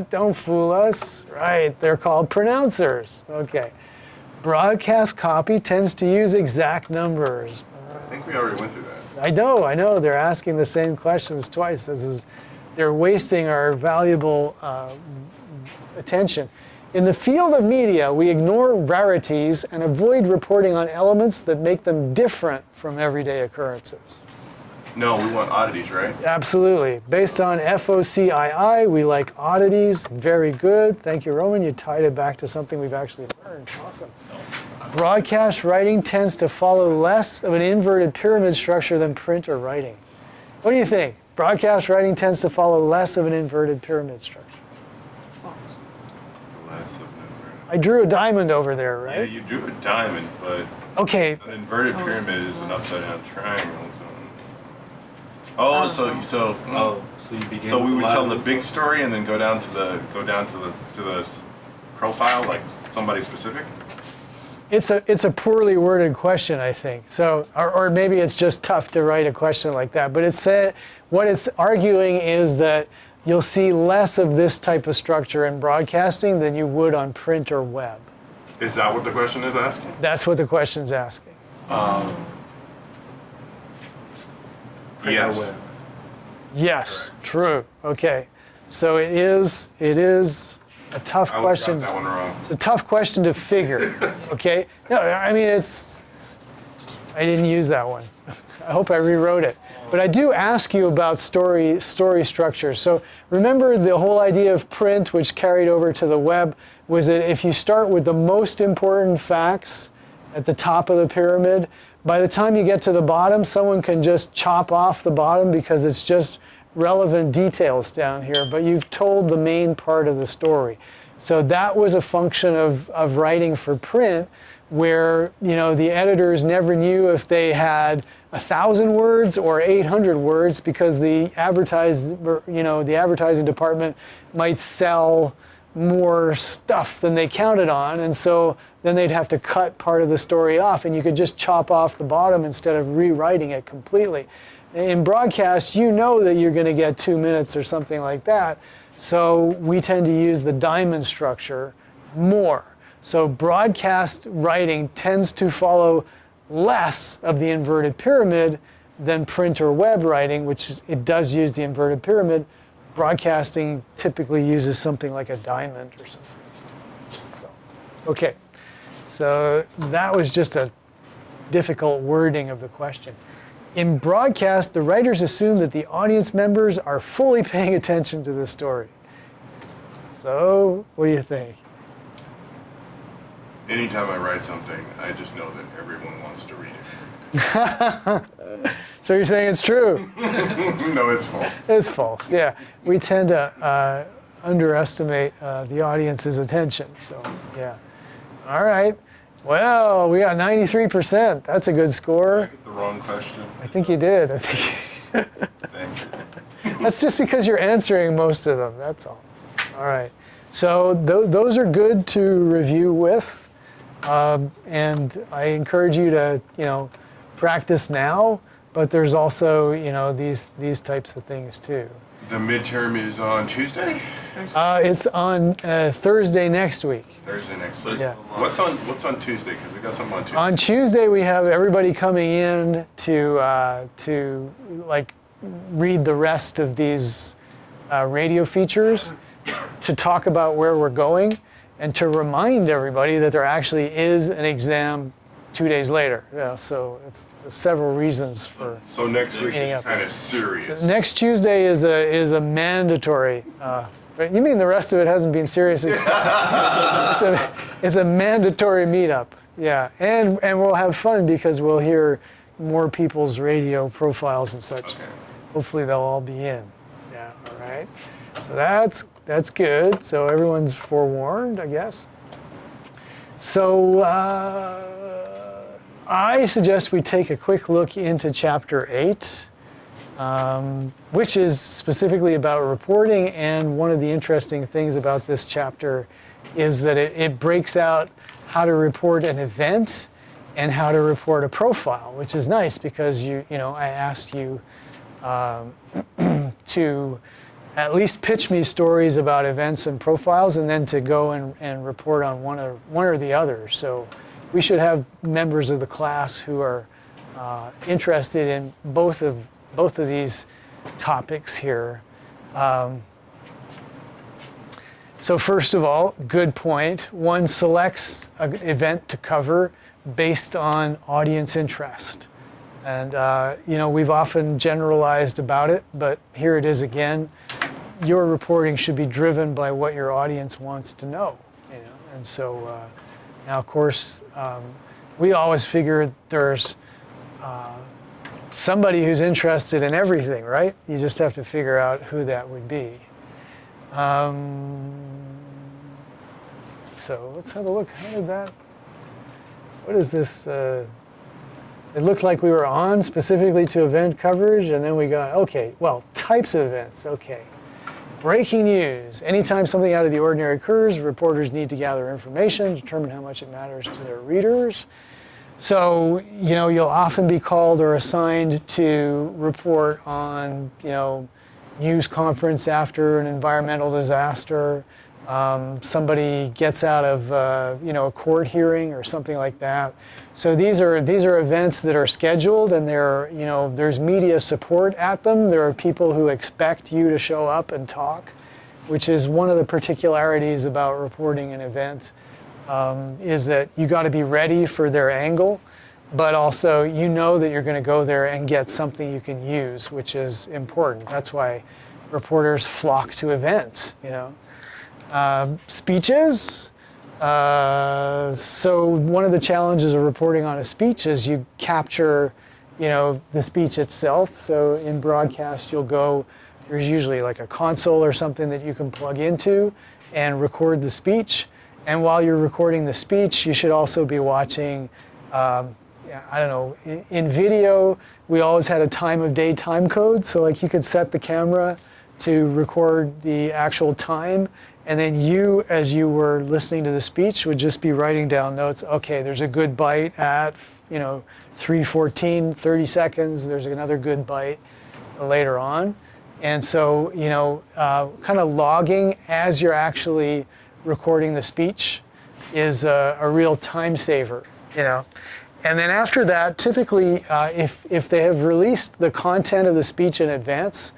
Don't fool us. Right, they're called pronouncers. Okay. Broadcast copy tends to use exact numbers. I think we already went through that. I know. They're asking the same questions twice. They're wasting our valuable attention. In the field of media, we ignore rarities and avoid reporting on elements that make them different from everyday occurrences. No, we want oddities, right? Absolutely. Based on FOCII, we like oddities. Very good. Thank you, Roman. You tied it back to something we've actually learned. Awesome. Broadcast writing tends to follow less of an inverted pyramid structure than print or writing. What do you think? Broadcast writing tends to follow less of an inverted pyramid structure. I drew a diamond over there, right? Yeah, you drew a diamond, but Okay. an inverted pyramid is an upside down triangle. So. Oh, so Oh, so you begin. so we with would live tell the info? big story and then go down to the profile, like somebody specific. It's a poorly worded question, I think. So, or maybe it's just tough to write a question like that. But what it's arguing is that you'll see less of this type of structure in broadcasting than you would on print or web. Is that what the question is asking? That's what the question's asking. Print or Yes. web. Yes, Correct. true. Okay, so it is a tough I got question. that one wrong. It's a tough question to figure. Okay, no, I mean I didn't use that one. I hope I rewrote it. But I do ask you about story structure. So remember the whole idea of print, which carried over to the web, was that if you start with the most important facts at the top of the pyramid, by the time you get to the bottom, someone can just chop off the bottom because it's just relevant details down here, but you've told the main part of the story. So that was a function of writing for print, where the editors never knew if they had 1,000 words or 800 words, because the advertising department might sell more stuff than they counted on, and so then they'd have to cut part of the story off, and you could just chop off the bottom instead of rewriting it completely. In broadcast, you know that you're going to get 2 minutes or something like that, so we tend to use the diamond structure more. So broadcast writing tends to follow less of the inverted pyramid than print or web writing, it does use the inverted pyramid. Broadcasting typically uses something like a diamond or something. So, okay, so that was just a difficult wording of the question. In broadcast, the writers assume that the audience members are fully paying attention to the story. So, what do you think? Anytime I write something, I just know that everyone wants to read it. So you're saying it's true? No, it's false. It's false, yeah. We tend to underestimate the audience's attention, so yeah. All right, well, we got 93%. That's a good score. Get the wrong question. I think you did. I think Thank you. that's just because you're answering most of them, that's all. All right, so those are good to review with, and I encourage you to, practice now, but there's also, these types of things too. The midterm is on Tuesday? It's on Thursday next week. Thursday next But week. Yeah. What's on Tuesday? Because we got something on Tuesday. On Tuesday, we have everybody coming in to read the rest of these radio features, to talk about where we're going, and to remind everybody that there actually is an exam 2 days later. Yeah, so it's several reasons for. So next week Meeting is up. kind of serious. Next Tuesday is a mandatory. But you mean the rest of it hasn't been serious? It's a mandatory meetup. Yeah, and we'll have fun because we'll hear more people's radio profiles and such. Okay. Hopefully they'll all be in. Yeah. All right. So that's good. So everyone's forewarned, I guess. So I suggest we take a quick look into Chapter 8. Which is specifically about reporting, and one of the interesting things about this chapter is that it breaks out how to report an event and how to report a profile, which is nice because I asked you to at least pitch me stories about events and profiles, and then to go and report on one or the other. So we should have members of the class who are interested in both of these topics here. So first of all, good point. One selects an event to cover based on audience interest. And we've often generalized about it, but here it is again. Your reporting should be driven by what your audience wants to know. And so now, of course, we always figure there's somebody who's interested in everything, right? You just have to figure out who that would be. So let's have a look. What is this? It looked like we were on specifically to event coverage, and then we got, okay, well, types of events, okay. Breaking news. Anytime something out of the ordinary occurs, reporters need to gather information, determine how much it matters to their readers. So, you'll often be called or assigned to report on, news conference after an environmental disaster. Somebody gets out of, a court hearing or something like that. So these are events that are scheduled, and there's media support at them. There are people who expect you to show up and talk, which is one of the particularities about reporting an event, is that you got to be ready for their angle, but also that you're going to go there and get something you can use, which is important. That's why reporters flock to events, Speeches. So one of the challenges of reporting on a speech is you capture, the speech itself. So in broadcast, there's usually like a console or something that you can plug into and record the speech. And while you're recording the speech, you should also be watching, in video, we always had a time of day time code. So like you could set the camera to record the actual time. And then you, as you were listening to the speech, would just be writing down notes. Okay, there's a good bite at, 3:14, 30 seconds. There's another good bite later on. And so, kind of logging as you're actually recording the speech is a real time saver, And then after that, typically, if they have released the content of the speech in advance,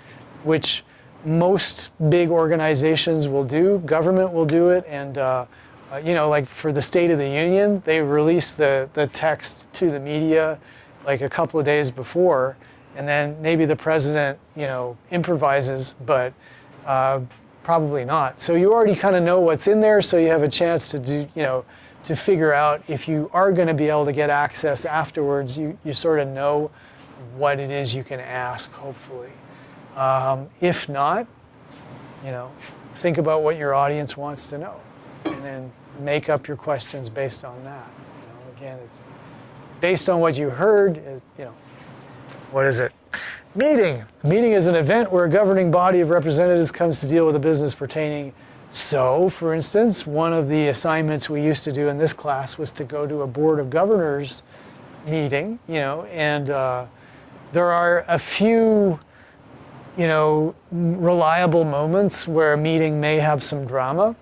which most big organizations will do, government will do it, and like for the State of the Union, they release the text to the media like a couple of days before, and then maybe the president, improvises, but probably not. So you already kind of know what's in there, so you have a chance to do, to figure out if you are going to be able to get access afterwards. You sort of know what it is you can ask, hopefully. If not, think about what your audience wants to know, and then make up your questions based on that. Again, it's based on what you heard. What is it? Meeting. A meeting is an event where a governing body of representatives comes to deal with a business pertaining. So, for instance, one of the assignments we used to do in this class was to go to a board of governors meeting, and there are a few reliable moments where a meeting may have some drama.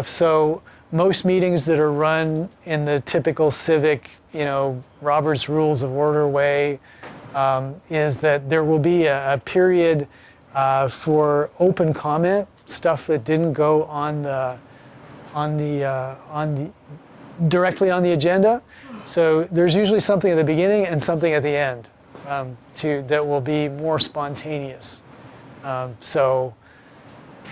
So most meetings that are run in the typical civic, Robert's Rules of Order way, is that there will be a period for open comment, stuff that didn't go directly on the agenda. So there's usually something at the beginning and something at the end. That will be more spontaneous. So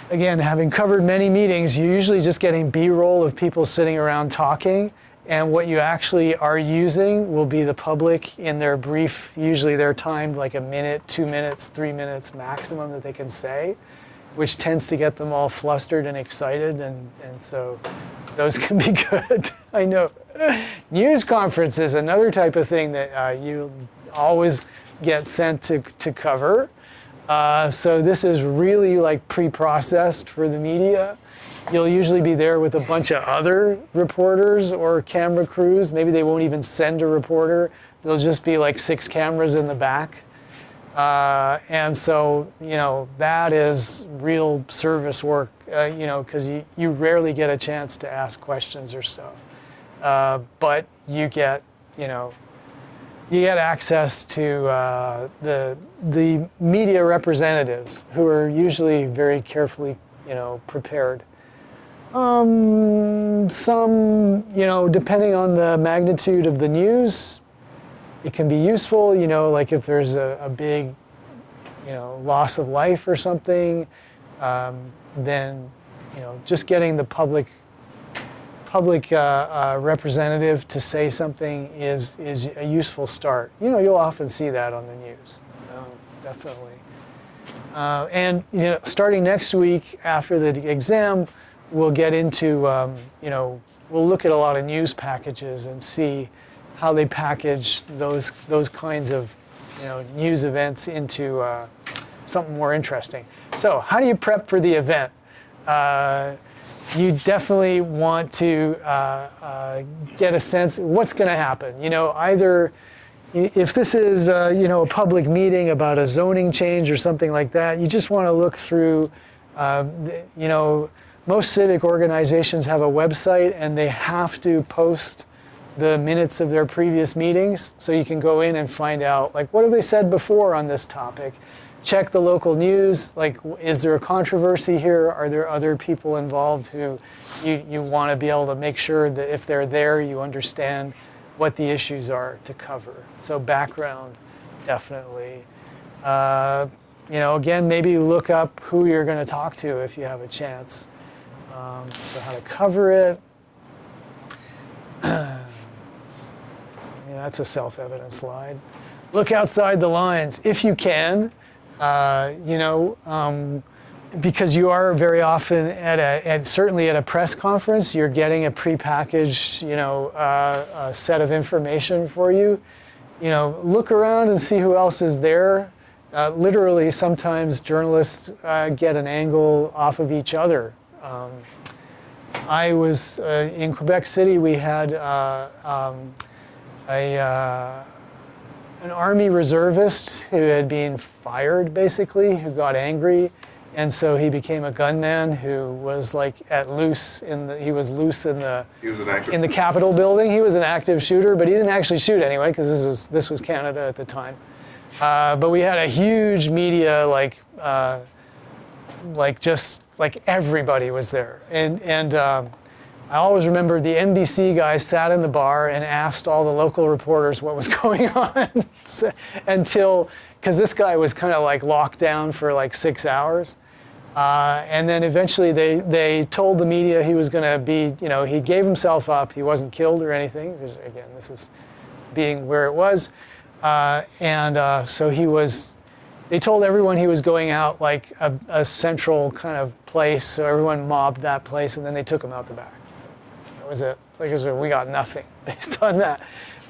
again, having covered many meetings, you're usually just getting B-roll of people sitting around talking, and what you actually are using will be the public in their brief. Usually they're timed like a minute, 2 minutes, 3 minutes maximum that they can say, which tends to get them all flustered and excited, and so those can be good. I know. News conferences, another type of thing that you always get sent to cover. So this is really like pre-processed for the media. You'll usually be there with a bunch of other reporters or camera crews. Maybe they won't even send a reporter. There'll just be like 6 cameras in the back. And so, that is real service work, because you rarely get a chance to ask questions or stuff. But you get access to the media representatives, who are usually very carefully, prepared. Some, depending on the magnitude of the news, it can be useful, like if there's a big, loss of life or something, then, just getting the public representative to say something is a useful start. You'll often see that on the news, definitely. And starting next week after the exam, we'll get into, we'll look at a lot of news packages and see, how they package those kinds of news events into something more interesting. So how do you prep for the event? You definitely want to get a sense of what's going to happen. Either if this is a public meeting about a zoning change or something like that, you just want to look through. Most civic organizations have a website, and they have to post the minutes of their previous meetings, so you can go in and find out, like, what have they said before on this topic. Check the local news, like, is there a controversy here? Are there other people involved who you want to be able to make sure that if they're there, you understand what the issues are to cover. So background, definitely. Again, maybe look up who you're going to talk to if you have a chance. So how to cover it. That's a self-evident slide. Look outside the lines if you can. Because you are very often certainly at a press conference, you're getting a prepackaged, a set of information for you. Look around and see who else is there. Literally, sometimes journalists get an angle off of each other. I was in Quebec City. We had an Army reservist who had been fired, basically, who got angry, and so he became a gunman who was like he was loose in the Capitol building. He was an active shooter, but he didn't actually shoot anyway because this was Canada at the time. But we had a huge media everybody was there, and I always remember the NBC guy sat in the bar and asked all the local reporters what was going on because this guy was kind of like locked down for like 6 hours. And then eventually they told the media he was going to be, he gave himself up. He wasn't killed or anything, because again, this is being where it was. So they told everyone he was going out like a central kind of place, so everyone mobbed that place, and then they took him out the back. That was it. It's like we got nothing based on that.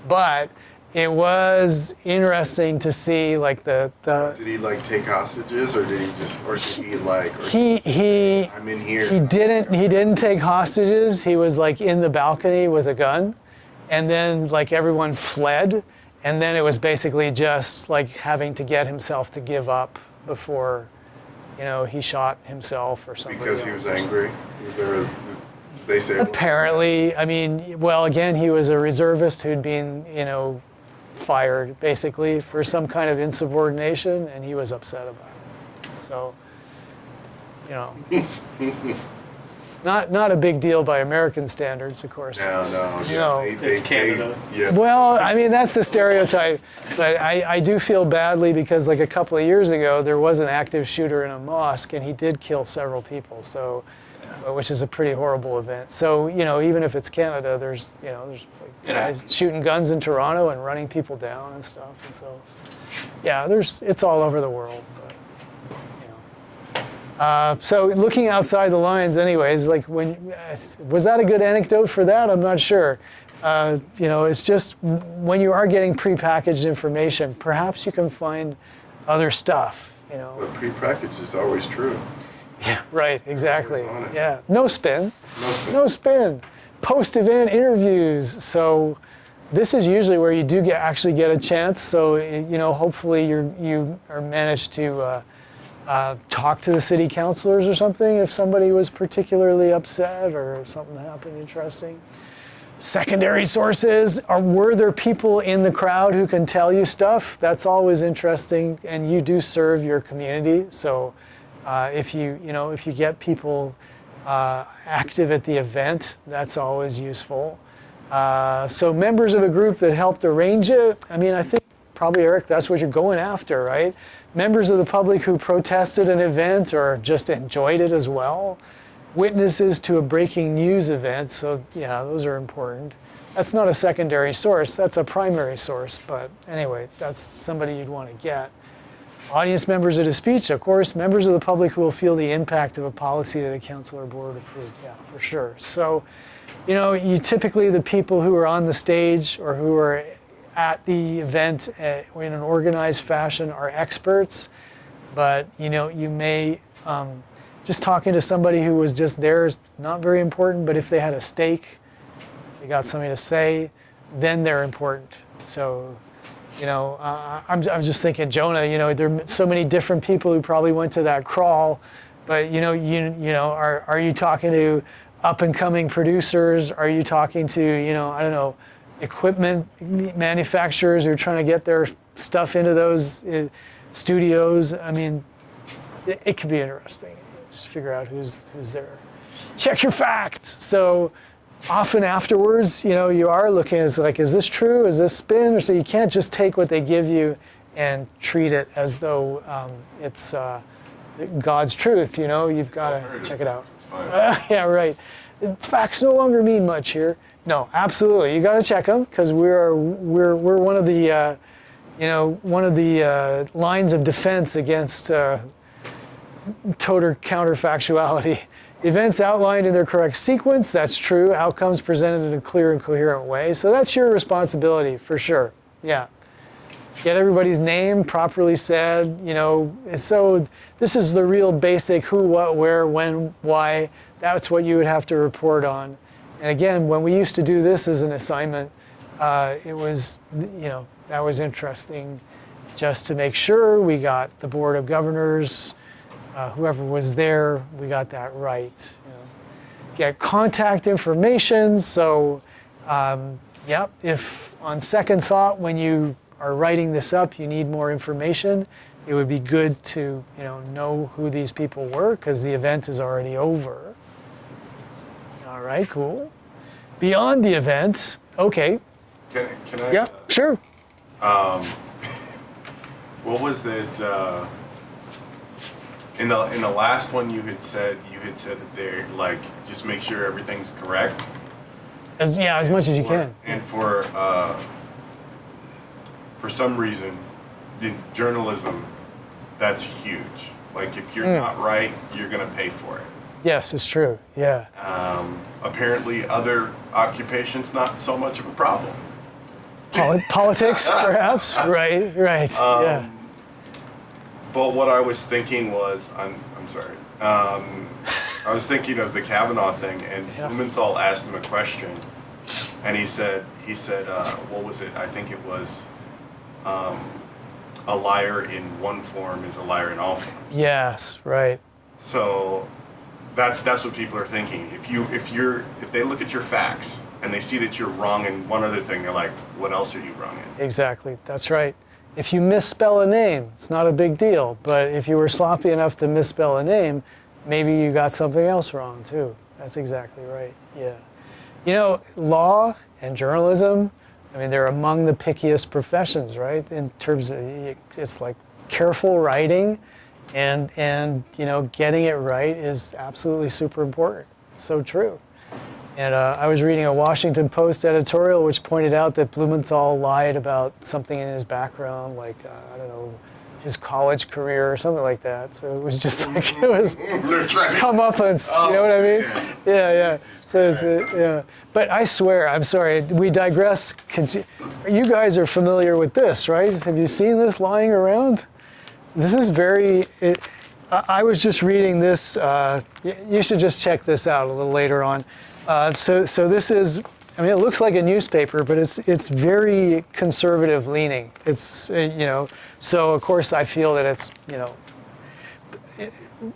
But it was interesting to see like the Did he like take hostages, or did he I'm in here. He didn't take hostages. He was like in the balcony with a gun, and then like everyone fled, and then it was basically just like having to get himself to give up before, he shot himself or something. Because he was angry. Was there they say apparently, again, he was a reservist who'd been, fired basically for some kind of insubordination, and he was upset about it. So, not a big deal by American standards, of course. No. It's Canada. Yeah. Well, that's the stereotype, but I do feel badly because like a couple of years ago there was an active shooter in a mosque, and he did kill several people. So. Which is a pretty horrible event. So, even if it's Canada, there's guys shooting guns in Toronto and running people down and stuff. And so, it's all over the world. But, so looking outside the lines anyways, like was that a good anecdote for that? I'm not sure. It's just when you are getting prepackaged information, perhaps you can find other stuff, But prepackaged is always true. Yeah, right, exactly. Yeah, no spin. Post-event interviews. So this is usually where you do actually get a chance. So, hopefully you are managed to talk to the city councilors or something if somebody was particularly upset or if something happened interesting. Secondary sources. Were there people in the crowd who can tell you stuff? That's always interesting, and you do serve your community. So if you get people active at the event, that's always useful. So members of a group that helped arrange it, I think probably, Eric, that's what you're going after, right? Members of the public who protested an event or just enjoyed it as well. Witnesses to a breaking news event, so yeah, those are important. That's not a secondary source, that's a primary source, but anyway, that's somebody you'd want to get. Audience members at a speech, of course, members of the public who will feel the impact of a policy that a council or board approved. Yeah, for sure. So, you typically, the people who are on the stage or who are at the event in an organized fashion are experts, but you may, just talking to somebody who was just there is not very important, but if they had a stake, they got something to say, then they're important. So, I'm just thinking, Jonah, there are so many different people who probably went to that crawl, but are you talking to up and coming producers? Are you talking to, I don't know, equipment manufacturers who are trying to get their stuff into those studios? I mean, it could be interesting. Just figure out who's there. Check your facts. So often afterwards, you are looking as like, is this true? Is this spin? Or so you can't just take what they give you and treat it as though it's God's truth. You've got to check it out. Yeah, right. Facts no longer mean much here. No, absolutely. You got to check them because we're one of the lines of defense against total counterfactuality. Events outlined in their correct sequence, that's true. Outcomes presented in a clear and coherent way. So that's your responsibility for sure. Yeah. Get everybody's name properly said, So this is the real basic who, what, where, when, why. That's what you would have to report on. And again, when we used to do this as an assignment, it was, that was interesting just to make sure we got the Board of Governors, whoever was there, we got that right. Get contact information. So, if on second thought, when you are writing this up, you need more information, it would be good to know who these people were because the event is already over. All right, cool. Beyond the event, okay. Can I? Yeah, sure. What was it? In the last one, you had said that they're like just make sure everything's correct. As much as you can. And for some reason, the journalism, that's huge. Like if you're not right, you're gonna pay for it. Yes, it's true. Yeah. Apparently, other occupations not so much of a problem. Politics, perhaps. Right. Yeah. But what I was thinking was, I'm sorry. I was thinking of the Kavanaugh thing, and Blumenthal asked him a question, and he said, what was it? I think it was, a liar in one form is a liar in all forms. Yes, right. So, that's what people are thinking. If they look at your facts and they see that you're wrong in one other thing, they're like, what else are you wrong in? Exactly. That's right. If you misspell a name, it's not a big deal. But if you were sloppy enough to misspell a name, maybe you got something else wrong too. That's exactly right. Yeah. Law and journalism, they're among the pickiest professions, right? In terms of, it's like careful writing and getting it right is absolutely super important. It's so true. And I was reading a Washington Post editorial which pointed out that Blumenthal lied about something in his background, like, I don't know, his college career or something like that. So it was just like, it was comeuppance, you know what I mean? Yeah. So it's, But I swear, I'm sorry, we digress. You guys are familiar with this, right? Have you seen this lying around? This is I was just reading this. You should just check this out a little later on. So this is, it looks like a newspaper, but it's very conservative leaning. It's, so of course I feel that it's,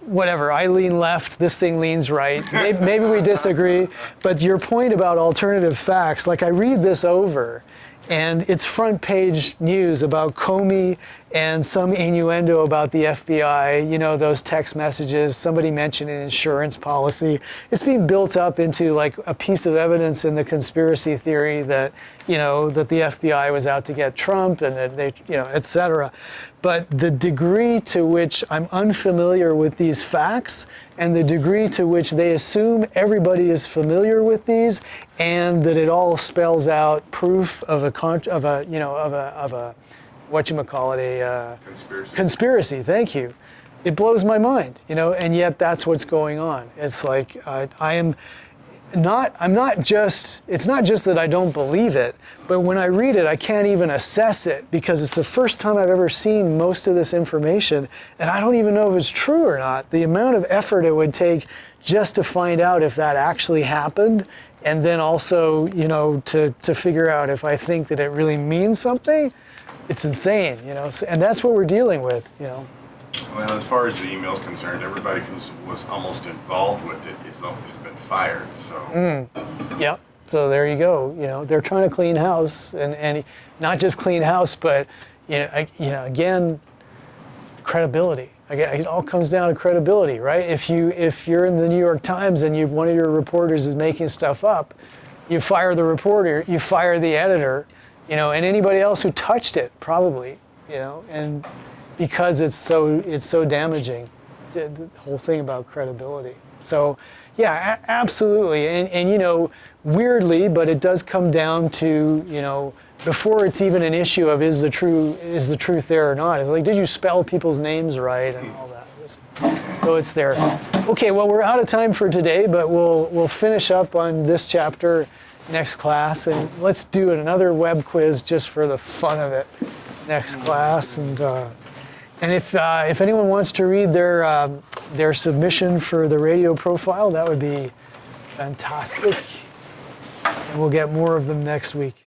whatever, I lean left, this thing leans right. Maybe we disagree, but your point about alternative facts, like I read this over, and it's front page news about Comey and some innuendo about the FBI, those text messages, somebody mentioned an insurance policy. It's being built up into like a piece of evidence in the conspiracy theory that, that the FBI was out to get Trump and that they, et cetera. But the degree to which I'm unfamiliar with these facts and the degree to which they assume everybody is familiar with these and that it all spells out proof of a whatchamacallit, a Conspiracy. conspiracy. Thank you. It blows my mind, you know, and yet that's what's going on. It's like I'm not just, it's not just that I don't believe it, but when I read it, I can't even assess it because it's the first time I've ever seen most of this information, and I don't even know if it's true or not. The amount of effort it would take just to find out if that actually happened, and then also, you know, to figure out if I think that it really means something, it's insane, you know, and that's what we're dealing with, you know. Well, as far as the email is concerned, everybody who was almost involved with it has been fired. So. Yep. So there you go. You know, they're trying to clean house, and not just clean house, but again, credibility. Again, it all comes down to credibility, right? If you're in the New York Times and one of your reporters is making stuff up, you fire the reporter, you fire the editor, you know, and anybody else who touched it probably, you know, and because it's so damaging, the whole thing about credibility. So yeah, absolutely, and you know, weirdly, but it does come down to, you know, before it's even an issue of is the truth there or not. It's like, did you spell people's names right and all that. So it's there. Okay, well, we're out of time for today, but we'll finish up on this chapter next class, and let's do another web quiz just for the fun of it next class. And if anyone wants to read their submission for the radio profile, that would be fantastic. And we'll get more of them next week.